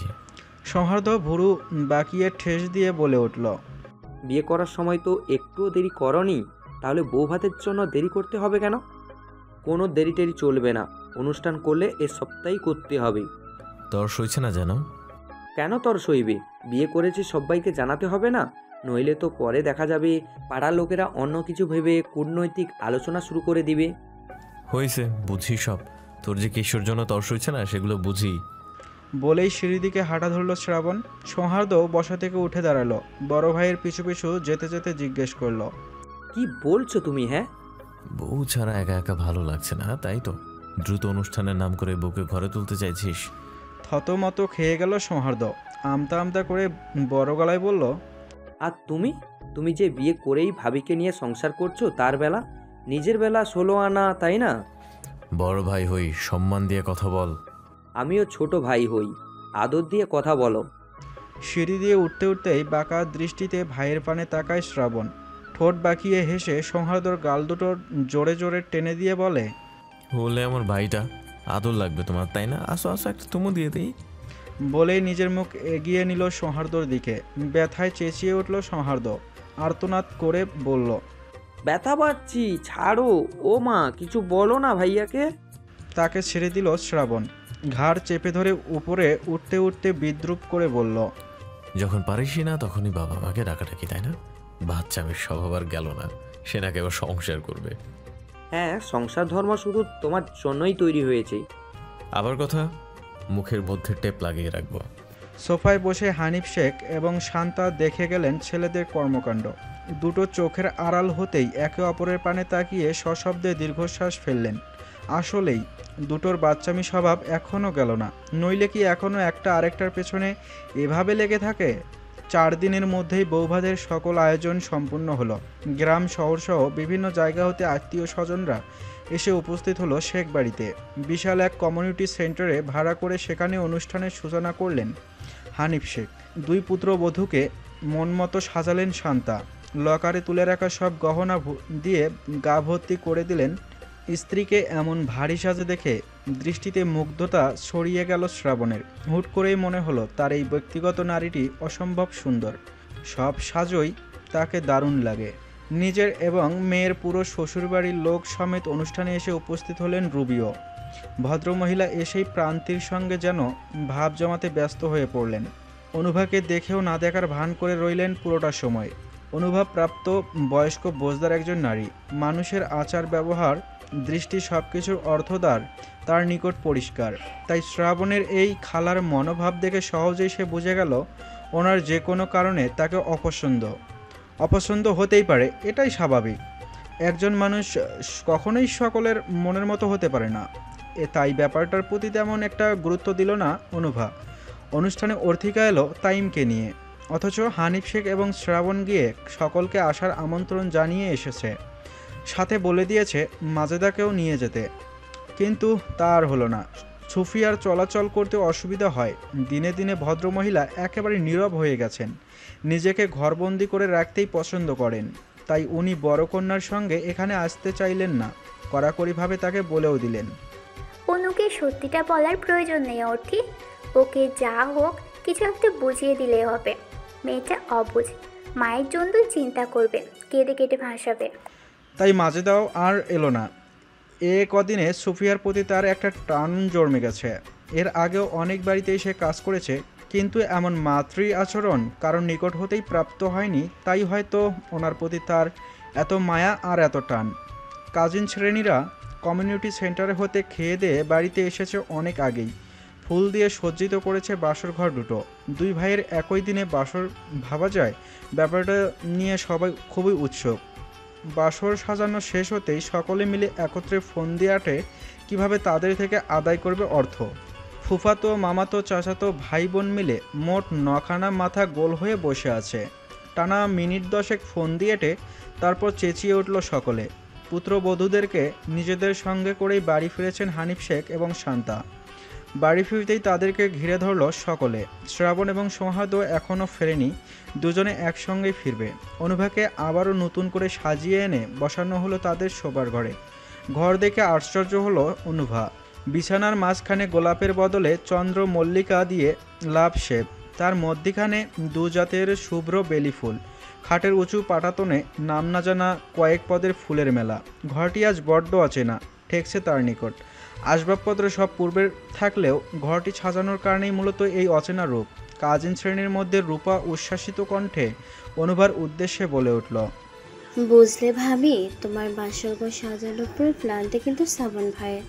Speaker 1: সৌহার্দ্য ভুরু বাকিয়ে ঠেস দিয়ে বলে উঠল,
Speaker 10: বিয়ে করার সময় তো একটুও দেরি করনি, তাহলে বউ ভাতের জন্য দেরি করতে হবে কেন? কোনো দেরি টেরি চলবে না, অনুষ্ঠান করলে এ সপ্তাহেই করতে হবে।
Speaker 6: তোর সইছে না যেন?
Speaker 10: কেন তোর সইবে? বিয়ে করেছি সবাইকে জানাতে হবে না? নইলে তো পরে দেখা যাবে পাড়ার লোকেরা অন্য কিছু ভেবে কূটনৈতিক আলোচনা শুরু করে দিবে।
Speaker 6: হয়েছে, বুঝি সব। তোর যে কিশোর জন্য তোর সইছে না সেগুলো বুঝি।
Speaker 1: বলেই সিঁড়ির দিকে হাঁটা ধরল শ্রাবণ। সৌহার্দ্য বসা থেকে উঠে দাঁড়ালো। বড় ভাইয়ের পিছু পিছু যেতে যেতে জিজ্ঞেস করল,
Speaker 10: কি বলছো তুমি? হ্যাঁ,
Speaker 6: বউ ছাড়া একা একা ভালো লাগছে না, তাই তো দ্রুত অনুষ্ঠানের নাম করে বউকে ঘরে তুলতে চাইছিস?
Speaker 1: থতমত খেয়ে গেল সৌহার্দ্য। আমতা আমতা করে বড় গলায় বলল,
Speaker 10: আর তুমি যে বিয়ে করেই ভাবিকে নিয়ে সংসার করছো, তার বেলা নিজের বেলা 16 আনা, তাই না?
Speaker 6: বড় ভাই হই, সম্মান দিয়ে কথা বল।
Speaker 10: আমিও ছোট ভাই হই, আদর দিয়ে কথা বলো।
Speaker 1: সিঁড়ি দিয়ে উঠতে উঠতেই বাঁকা দৃষ্টিতে ভাইয়ের পানে তাকায় শ্রাবণ। ঠোঁট বাঁকিয়ে হেসে সৌহার্দ্যর গাল দুটো জোরে জোরে টেনে দিয়ে বলে,
Speaker 6: বলে আমার ভাইটা, আদর লাগবে তোমার তাই না? আসো আসো, একটা তুমো দিয়ে দিই।
Speaker 1: বলেই নিজের মুখ এগিয়ে নিল সৌহার্দ্যর দিকে। ব্যথায় চেঁচিয়ে উঠল সৌহার্দ্য, আর্তনাদ করে বলল,
Speaker 10: ব্যথা পাচ্ছি, ছাড়ো। ও মা, কিছু বলো না ভাইয়াকে।
Speaker 1: তাকে ছেড়ে দিল শ্রাবণ। ঘাড় চেপে ধরে উপরে উঠতে উঠতে বিদ্রুপ করে বলল,
Speaker 6: যখন পারিসই না তখনই বাবা মাকে ডাকাডাকি, তাই না? বাচ্চা আমি স্বভাব আর গেল না, সে নাকি এবার সংসার করবে।
Speaker 10: হ্যাঁ, সংসার ধর্ম শুধু তোমার জন্যই তৈরি হয়েছে।
Speaker 6: আবার কথা, মুখের মধ্যে টেপ লাগিয়ে রাখবো।
Speaker 1: সোফায় বসে হানিফ শেখ এবং শান্তা দেখে গেলেন ছেলেদের কর্মকাণ্ড। দুটো চোখের আড়াল হতেই একে অপরের পানে তাকিয়ে সশব্দে দীর্ঘশ্বাস ফেললেন। আসলেই দুটোর বাচ্চামি স্বভাব এখনও গেল না, নইলে কি এখনও একটা আরেকটার পেছনে এভাবে লেগে থাকে? 4 দিনের মধ্যেই বৌভাতের সকল আয়োজন সম্পূর্ণ হলো। গ্রাম শহরসহ বিভিন্ন জায়গা হতে আত্মীয় স্বজনরা এসে উপস্থিত হলো শেখ বাড়িতে। বিশাল এক কমিউনিটি সেন্টারে ভাড়া করে সেখানে অনুষ্ঠানের সূচনা করলেন হানিফ শেখ। 2 পুত্রবধূকে মনমতো সাজালেন শান্তা। লকারে তুলে রাখা সব গহনা দিয়ে গা ভর্তি করে দিলেন। স্ত্রীকে এমন ভারী সাজে দেখে দৃষ্টিতে মুগ্ধতা ছড়িয়ে গেল শ্রাবণের। হুট করেই মনে হলো তার এই ব্যক্তিগত নারীটি অসম্ভব সুন্দর। সব সাজই তাকে দারুণ লাগে। নিজের এবং মেয়ের পুরো শ্বশুরবাড়ির লোক সমেত অনুষ্ঠানে এসে উপস্থিত হলেন রুবিও। ভদ্রমহিলা এসেই প্রান্তির সঙ্গে যেন ভাব জমাতে ব্যস্ত হয়ে পড়লেন। অনুভাকে দেখেও না দেখার ভান করে রইলেন পুরোটা সময়। অনুভব প্রাপ্ত বয়স্ক বোঝদার একজন নারী, মানুষের আচার ব্যবহার দৃষ্টি সব কিছুর অর্থদ্বার তার নিকট পরিষ্কার। তাই শ্রাবণের এই খালার মনোভাব দেখে সহজেই সে বুঝে গেল ওনার যে কোনো কারণে তাকে অপছন্দ হতেই পারে, এটাই স্বাভাবিক। একজন মানুষ কখনোই সকলের মনের মতো হতে পারে না। তাই ব্যাপারটার প্রতি তেমন একটা গুরুত্ব দিল না অনুভা। অনুষ্ঠানে অর্থিকা এলো তাইমকে নিয়ে, অথচ হানিফ শেখ এবং শ্রাবণ গিয়ে সকলকে আসার আমন্ত্রণ জানিয়ে এসেছে, সাথে বলে দিয়েছে মাজেদাকেও নিয়ে যেতে। কিন্তু তা আর হলো না। সুফিয়ার চলাচল করতে অসুবিধা হয়। দিনে দিনে ভদ্রমহিলা একেবারে নীরব হয়ে গেছেন, নিজেকে ঘরবন্দি করে রাখতেই পছন্দ করেন। তাই উনি বড় কন্যার সঙ্গে এখানে আসতে চাইলেন না, কড়াকড়িভাবে তাকে বলেও দিলেন।
Speaker 3: অনুকে সত্যিটা বলার প্রয়োজন নেই অর্থি, ওকে যা হোক কিছু একটা বুঝিয়ে দিলেই হবে। মেয়েটা অবুঝ, মায়ের জন্য চিন্তা করবে, কেঁদে কেটে ভাসাবে।
Speaker 1: তাই মাজেদাও আর এলো না। কদিনে সুফিয়ার প্রতি তার একটা টান জন্মে গেছে। এর আগেও অনেক বাড়িতে এসে কাজ করেছে, কিন্তু এমন মাতৃ আচরণ কারণ নিকট হতেই প্রাপ্ত হয়নি। তাই হয়তো ওনার প্রতি তার এত মায়া আর এত টান। কাজিন শ্রেণীরা কমিউনিটি সেন্টারে হতে খেয়ে দিয়ে বাড়িতে এসেছে অনেক আগেই। ফুল দিয়ে সজ্জিত করেছে বাসর ঘর দুটো। দুই ভাইয়ের একই দিনে বাসর ভাবা যায়, ব্যাপারটা নিয়ে সবাই খুবই উৎসুক। বাসর সাজানো শেষ হতেই সকলে মিলে একত্রে ফোন দিয়ে আটে কীভাবে তাদের থেকে আদায় করবে অর্থ। ফুফাতো, মামাতো, চাচাতো ভাই বোন মিলে মোট 9খানা মাথা গোল হয়ে বসে আছে। টানা মিনিট 10 ফোন দিয়েটে তারপর চেঁচিয়ে উঠল সকলে। পুত্রবধূদেরকে নিজেদের সঙ্গে করেই বাড়ি ফিরেছেন হানিফ শেখ এবং শান্তা। বাড়ি ফিরতেই তাদেরকে ঘিরে ধরল সকলে। শ্রাবণ এবং সৌহার্দ্য এখনও ফেরেনি, দুজনে একসঙ্গেই ফিরবে। অনুভাকে আবারও নতুন করে সাজিয়ে এনে বসানো হলো তাদের শোবার ঘরে। ঘর দেখে আশ্চর্য হলো অনুভা। বিছানার মাঝখানে গোলাপের বদলে চন্দ্র মল্লিকা দিয়ে লাভ শেপ, তার মধ্যিখানে দু জাতের শুভ্র বেলি ফুল, খাটের উঁচু পাটাতনে নাম না জানা কয়েক পদের ফুলের মেলা। ঘরটি আজ বড্ড অচেনা ঠেকছে তার নিকট। আসবাবপত্র সব পূর্বের থাকলেও ঘরটি সাজানোর কারণেই মূলত এই অচেনা রূপ। কাজিন শ্রেণীর মধ্যে রূপা উচ্ছ্বাসিত কণ্ঠে অনুভার উদ্দেশ্যে বলে উঠল,
Speaker 12: বুঝলে ভাবি, তোমার বাসরঘর সাজানোর পর প্ল্যানটা কিন্তু শ্রাবণ ভাইয়ের।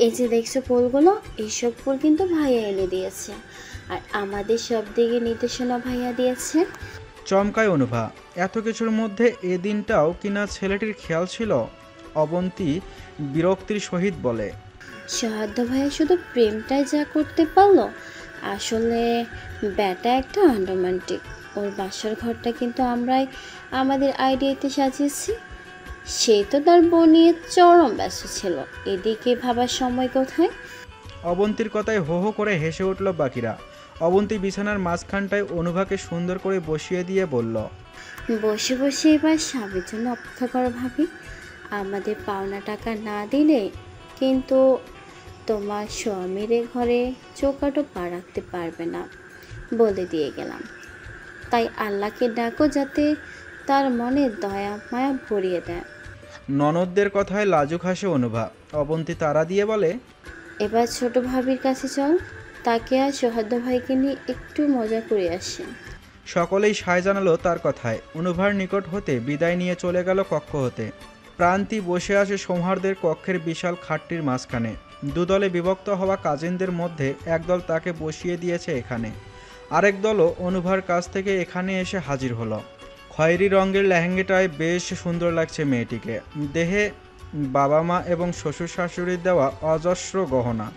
Speaker 12: এই যে দেখছো ফুলগুলো, এইসব ফুল কিন্তু ভাইয়া এনে দিয়েছে, আর আমাদের সব দিকে নির্দেশনা ভাইয়া দিয়েছে।
Speaker 1: চমকায় অনুভা। এত কিছুর মধ্যে এ দিনটাও কিনা ছেলেটির খেয়াল ছিল। অবন্তী বিরক্তির সহিত বলে,
Speaker 12: সৌহার্দ্য ভাইয়া শুধু প্রেমটাই যা করতে পারলো, আসলে ব্যাটা একটা আনরোমান্টিক। ওর বাসার ঘরটা কিন্তু আমরাই আমাদের আইডিয়াতে সাজিয়েছি। সে তো তার বউ নিয়ে চরম ব্যস্ত ছিল, এদিকে ভাবার সময় কোথায়।
Speaker 1: অবন্তীর কথায় হো হো করে হেসে উঠল বাকিরা। অবন্তী বিছানার মাঝখানটায় অনুভাকে সুন্দর করে বসিয়ে দিয়ে বলল,
Speaker 12: বসে বসে এবার স্বামীর জন্য অপেক্ষা করো ভাবি। আমাদের পাওনা টাকা না দিলে কিন্তু তোমার স্বামীর ঘরে চৌকাটো পা রাখতে পারবে না, বলে দিয়ে গেলাম। তাই আল্লাহকে ডাকো যাতে তার মনে দয়া মায়া ভরিয়ে দেয়।
Speaker 1: ননদদের কথায় লাজুক হাসে অনুভা। অবন্তী তাড়া দিয়ে বলে,
Speaker 12: এবার ছোট ভাবির কাছে চল, তাকে আর সৌহার্দ্য ভাইকে নিয়ে একটু মজা করে আসে।
Speaker 1: সকলেই সায় জানালো তার কথায়। অনুভার নিকট হতে বিদায় নিয়ে চলে গেল কক্ষ হতে। প্রান্তি বসে আছে সৌহার্দ্যের কক্ষের বিশাল খাটটির মাঝখানে। দুদলে বিভক্ত হওয়া কাজিনদের মধ্যে একদল তাকে বসিয়ে দিয়েছে এখানে, আরেক দলও অনুভার কাছ থেকে এখানে এসে হাজির হলো। খয়েরি রঙের লেহেঙ্গাটায় বেশ সুন্দর লাগছে মেয়েটিকে। দেহে বাবা মা এবং শ্বশুর শাশুড়ির দেওয়া অজস্র গহনা।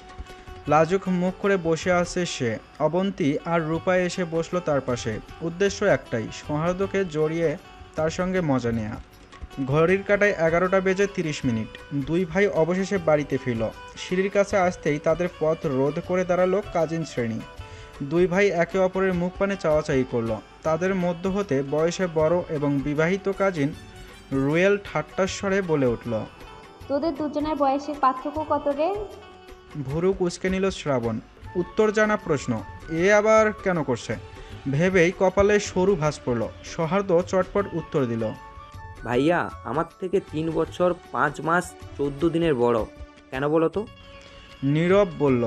Speaker 1: লাজুক মুখ করে বসে আছে সে। অবন্তী আর রূপা এসে বসলো তার পাশে। উদ্দেশ্য একটাই, সৌহার্দ্যকে জড়িয়ে তার সঙ্গে মজা নেয়া। ঘড়ির কাঁটায় 11টা বেজে 30 মিনিট। দুই ভাই অবশেষে বাড়িতে ফিরল। সিঁড়ির কাছে আসতেই তাদের পথ রোধ করে দাঁড়ালো কাজিন শ্রেণী। দুই ভাই একে অপরের মুখ পানে চাওয়াচাই করলো। তাদের মধ্য হতে বয়সে বড় এবং বিবাহিত কাজিন রুয়েল ঠাট্টার স্বরে বলে উঠল,
Speaker 13: তোদের দুজনের বয়সের পার্থক্য কত রে?
Speaker 1: ভুরু কুঁচকে নিল শ্রাবণ। উত্তর জানা প্রশ্ন, এ আবার কেন করছে ভেবেই কপালে সরু ভাঁজ পড়ল। সৌহার্দ্য চটপট উত্তর দিল,
Speaker 10: ভাইয়া আমার থেকে 3 বছর 5 মাস 14 দিনের বড়। কেন বলো তো?
Speaker 1: নীরব বলল,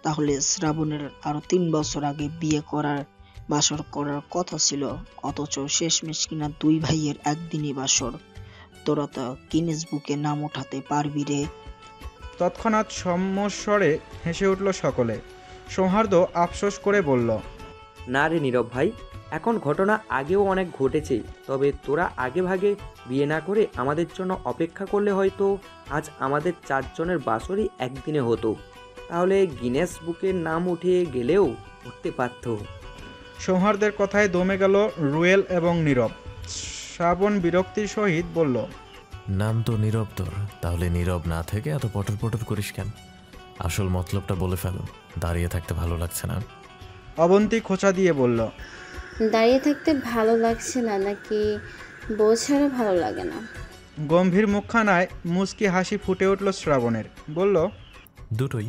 Speaker 14: তাহলে শ্রাবণের আরো 3 বছর আগে বিয়ে করার বাসর করার কথা ছিল, অথচ শেষমেশ কিনা 2 ভাইয়ের একদিনই বাসর। তোরা তো গিনেস বুকে নাম উঠাতে পারবি রে।
Speaker 1: তৎক্ষণাৎ সম্মস্বরে হেসে উঠল সকলে। সৌহার্দ্য আফসোস করে বলল,
Speaker 10: না রে নীরব ভাই, এখন ঘটনা আগেও অনেক ঘটেছে, তবে তোরা আগে ভাগে বিয়ে না করে আমাদের জন্য অপেক্ষা করলে হয়তো আজ আমাদের 4 জনের বাসরই একদিনে হতো। তাহলে গিনেস বুকের নাম উঠে গেলেও উঠতে পারত।
Speaker 1: সৌহার্দ্যের কথায় দমে গেল রুয়েল এবং নীরব। শ্রাবণ বিরক্তির সহিত বলল,
Speaker 6: নাম তো নীরব তোর, তাহলে নীরব না থেকে এত পটর পটর করিস কেন? আসল মতলবটা বলে ফেলো, দাঁড়িয়ে থাকতে ভালো লাগছে না?
Speaker 1: অবন্তী খোঁচা দিয়ে বলল,
Speaker 12: দাঁড়িয়ে থাকতে ভালো লাগছে না নাকি বউ ছাড়া ভালো লাগে না?
Speaker 1: গম্ভীর মুখখানায় মুচকি হাসি ফুটে উঠল শ্রাবণের। বলল,
Speaker 6: দুটোই।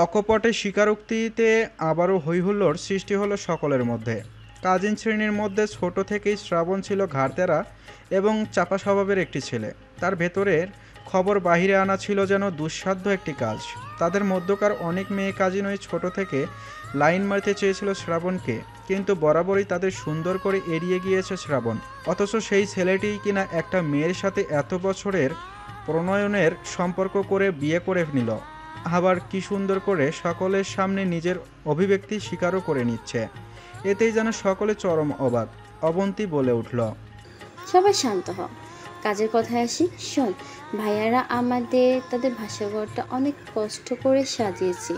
Speaker 1: অকপটে স্বীকারোক্তিতে আবারও হৈহুল্লোড় সৃষ্টি হলো সকলের মধ্যে। কাজিন শ্রেণীর মধ্যে ছোট থেকেই শ্রাবণ ছিল ঘাড়তেরা এবং চাপা স্বভাবের একটি ছেলে। তার ভেতরের খবর বাহিরে আনা ছিল যেন দুঃসাধ্য একটি কাজ। তাদের মধ্যকার অনেক মেয়ে কাজিনই ছোট থেকে লাইন মারতে চেয়েছিল শ্রাবণকে, কিন্তু বরাবরই তাদের সুন্দর করে এড়িয়ে গিয়েছে শ্রাবণ। অথচ সেই ছেলেটিই কিনা একটা মেয়ের সাথে এত বছরের প্রণয়নের সম্পর্ক করে বিয়ে করে নিল, আবার কি সুন্দর করে সকলের সামনে নিজের অভিব্যক্তি স্বীকারও করে নিচ্ছে। এতেই যেন সকলে চরম অবাক। অবন্তী বলে উঠল,
Speaker 12: সবাই শান্ত হ, কাজের কথায় আসি। শোন, ভাইয়ারা আমাদের তাদের ভাষাঘরটা অনেক কষ্ট করে সাজিয়েছি,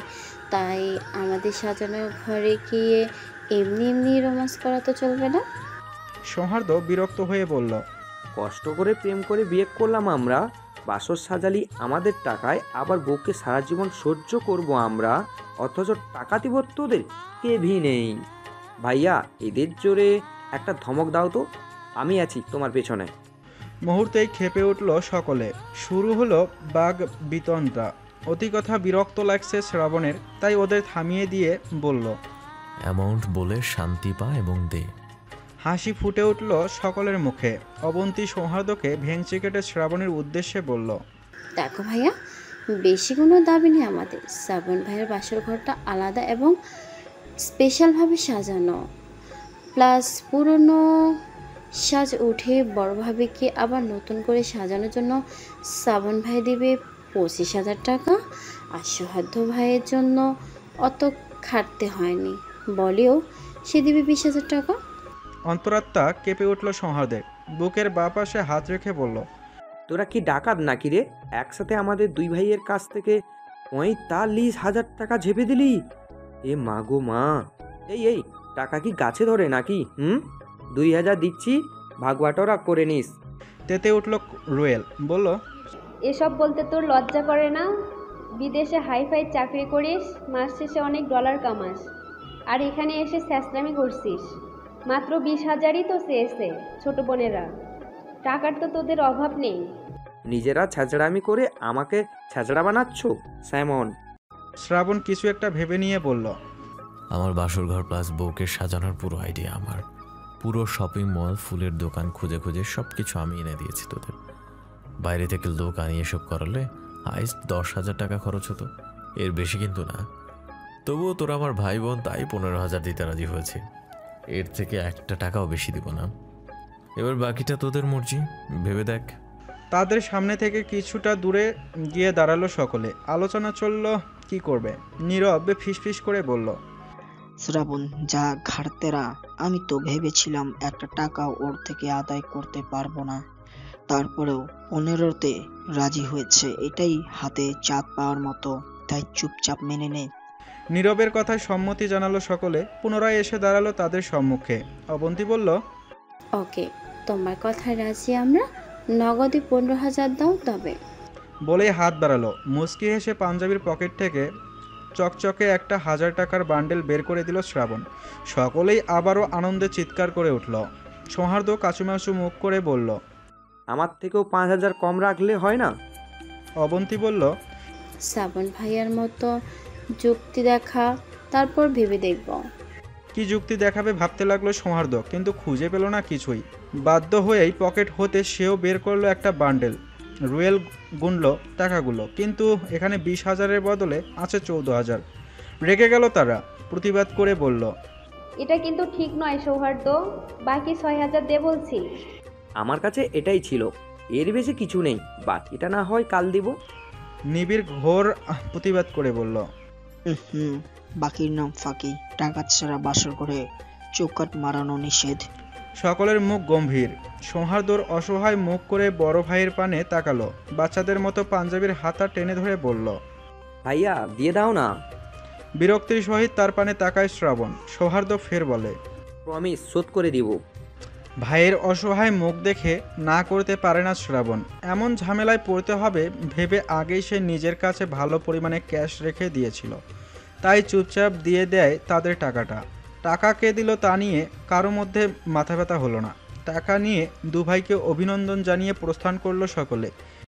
Speaker 12: তাই আমাদের সাজানো ঘরে গিয়ে এমনি এমনি রোমান্স করা তো চলবে না।
Speaker 1: সৌহার্দ্য বিরক্ত হয়ে বলল,
Speaker 10: কষ্ট করে প্রেম করে বিয়ে করলাম আমরা, বাসর সাজালি আমাদের টাকায়, আবার বউকে সারা জীবন সহ্য করব আমরা, অথচ টাকা দিব তোদের? কেভি নেই। ভাইয়া এদের জোরে একটা ধমক দাও তো, আমি আছি তোমার পেছনে।
Speaker 1: মুহূর্তেই ক্ষেপে উঠল সকলে। শুরু হলো বাঘ বিতণ্ডা। অতি কথা বিরক্ত লাগছে শ্রাবণের, তাই ওদের থামিয়ে দিয়ে বলল,
Speaker 6: অ্যামাউন্ট বলে শান্তি পা এবং দে।
Speaker 1: হাসি ফুটে উঠল সকলের মুখে। অবন্তী সৌহার্দ্যকে ভেঙচি কেটে শ্রাবণের উদ্দেশ্যে বলল,
Speaker 12: দেখো ভাইয়া, বেশি কোনো দাবি নেই আমাদের। শ্রাবণ ভাইয়ের বাসর ঘরটা আলাদা এবং স্পেশালভাবে সাজানো, প্লাস পুরনো সাজ উঠে বড় ভাবিকে আবার নতুন করে সাজানোর জন্য শ্রাবণ ভাই দেবে 25,000 টাকা, আর সৌহার্দ্য ভাইয়ের জন্য অত খাটতে হয়নি বলেও সে দেবে 20,000 টাকা।
Speaker 1: অন্তরাত্মা কেঁপে উঠল সৌহার্দ্যের। বুকের বাঁ পাশে হাত রেখে বলল,
Speaker 10: তোরা কি ডাকাত নাকি রে? একসাথে আমাদের 2 ভাইয়ের কাছ থেকে 45,000 টাকা ঝেপে দিলি? এ মা গো মা! এই টাকা কি গাছে ধরে নাকি? 2,000 দিচ্ছি, ভাগবাটোরা করে নিস।
Speaker 1: তেতে উঠল রুয়েল। বলল,
Speaker 13: এসব বলতে তোর লজ্জা করে না? বিদেশে হাইফাই চাকরি করিস, মাস শেষে অনেক ডলার কামাস, আর এখানে এসে স্যাঁচরামি করছিস। মাত্র 20,000ই তো চেয়েছে ছোট বোনেরা, টাকার তো তোদের অভাব নেই।
Speaker 10: নিজেরা ছ্যাঁচড়ামি করে আমাকে ছ্যাঁচড়া বানাচ্ছ স্যামন।
Speaker 1: শ্রাবণ কিছু একটা ভেবে নিয়ে বলল,
Speaker 6: আমার বাসর ঘর প্লাস বউকে সাজানোর পুরো আইডিয়া আমার। পুরো শপিং মল, ফুলের দোকান খুঁজে খুঁজে সব কিছু আমি এনে দিয়েছি তোদের। বাইরে থেকে লোক আনিয়ে এসব করালে হাইস্ট 10,000 টাকা খরচ হতো, এর বেশি কিন্তু না। তবুও তোরা আমার ভাই বোন, তাই 15,000 দিতে রাজি হয়েছে। এর থেকে একটা টাকাও বেশি দিব না। এবার বাকিটা তোদের মর্জি, ভেবে দেখ।
Speaker 1: তাদের সামনে থেকে কিছুটা দূরে গিয়ে দাঁড়ালো সকলে। আলোচনা চলল কি করবে। নীরব ফিসফিস করে বলল,
Speaker 14: শ্রাবণ যা ঘাড়তেরা, আমি তো ভেবেছিলাম একটা টাকাও ওর থেকে আদায় করতে পারবো না, তারপরেও 15তে রাজি হয়েছে, এটাই হাতে চাঁদ পাওয়ার মতো, তাই চুপচাপ মেনে নে।
Speaker 1: নীরবের কথায় সম্মতি জানালো সকলে। পুনরায় এসে দাঁড়ালো তাদের সম্মুখে। অবন্তী বলল,
Speaker 12: ওকে, তোমার কথায় রাজি আমরা, নগদে 15,000 দাও তবে।
Speaker 1: বলেই হাত বাড়ালো। মুচকি হেসে পাঞ্জাবির পকেট থেকে চকচকে একটা 1,000 টাকার বান্ডেল বের করে দিল শ্রাবণ। সকলেই আবারও আনন্দে চিৎকার করে উঠল। সৌহার্দ্য কাচুমাচু মুখ করে বলল,
Speaker 10: আমার থেকেও 5,000 কম রাখলে হয় না?
Speaker 1: অবন্তী বলল,
Speaker 12: শ্রাবণ ভাইয়ার মতো যুক্তি দেখা, তারপর ভেবে দেখব।
Speaker 1: কি যুক্তি দেখাবে ভাবতে লাগলো সৌহার্দ্য, কিন্তু খুঁজে পেল না কিছুই। বাধ্য হয়েই পকেট হতে সেও বের করলো একটা বান্ডেল। রুয়েল গুনল টাকাগুলো, কিন্তু এখানে 20,000-এর বদলে আছে 14,000। রেগে গেল তারা, প্রতিবাদ করে বলল,
Speaker 13: এটা কিন্তু ঠিক নয় সৌহার্দ্য, বাকি 6,000 দে বলছি।
Speaker 10: আমার কাছে এটাই ছিল, এর বেশি কিছু নেই, বাকিটা না হয় কাল দিব।
Speaker 1: নিবিড় ঘোর প্রতিবাদ করে বলল,
Speaker 14: বাকির নাম ফাঁকি, টাকা ছাড়া বাসর করে চৌকাট মারানো নিষেধ।
Speaker 1: সকলের মুখ গম্ভীর। সৌহার্দ্যর অসহায় মুখ করে বড় ভাইয়ের পানে তাকালো, বাচ্চাদের মতো পাঞ্জাবির হাতা টেনে ধরে বলল,
Speaker 10: ভাইয়া দিয়ে দাও না।
Speaker 1: বিরক্তির সহিত তার পানে তাকায় শ্রাবণ। সৌহার্দ্য ফের বলে,
Speaker 10: প্রমিস শোধ করে দিব।
Speaker 1: ভাইয়ের অসহায় মুখ দেখে না করতে পারে না শ্রাবণ। এমন ঝামেলায় পড়তে হবে ভেবে আগেই সে নিজের কাছে ভালো পরিমাণে ক্যাশ রেখে দিয়েছিল, তাই চুপচাপ দিয়ে দেয় তাদের টাকাটা। টাকা কে দিল তা নিয়ে কারো মধ্যে মাথা ব্যথা হলো না। টাকা নিয়ে দু ভাইকে অভিনন্দন জানিয়ে প্রস্থান করলো সকলে।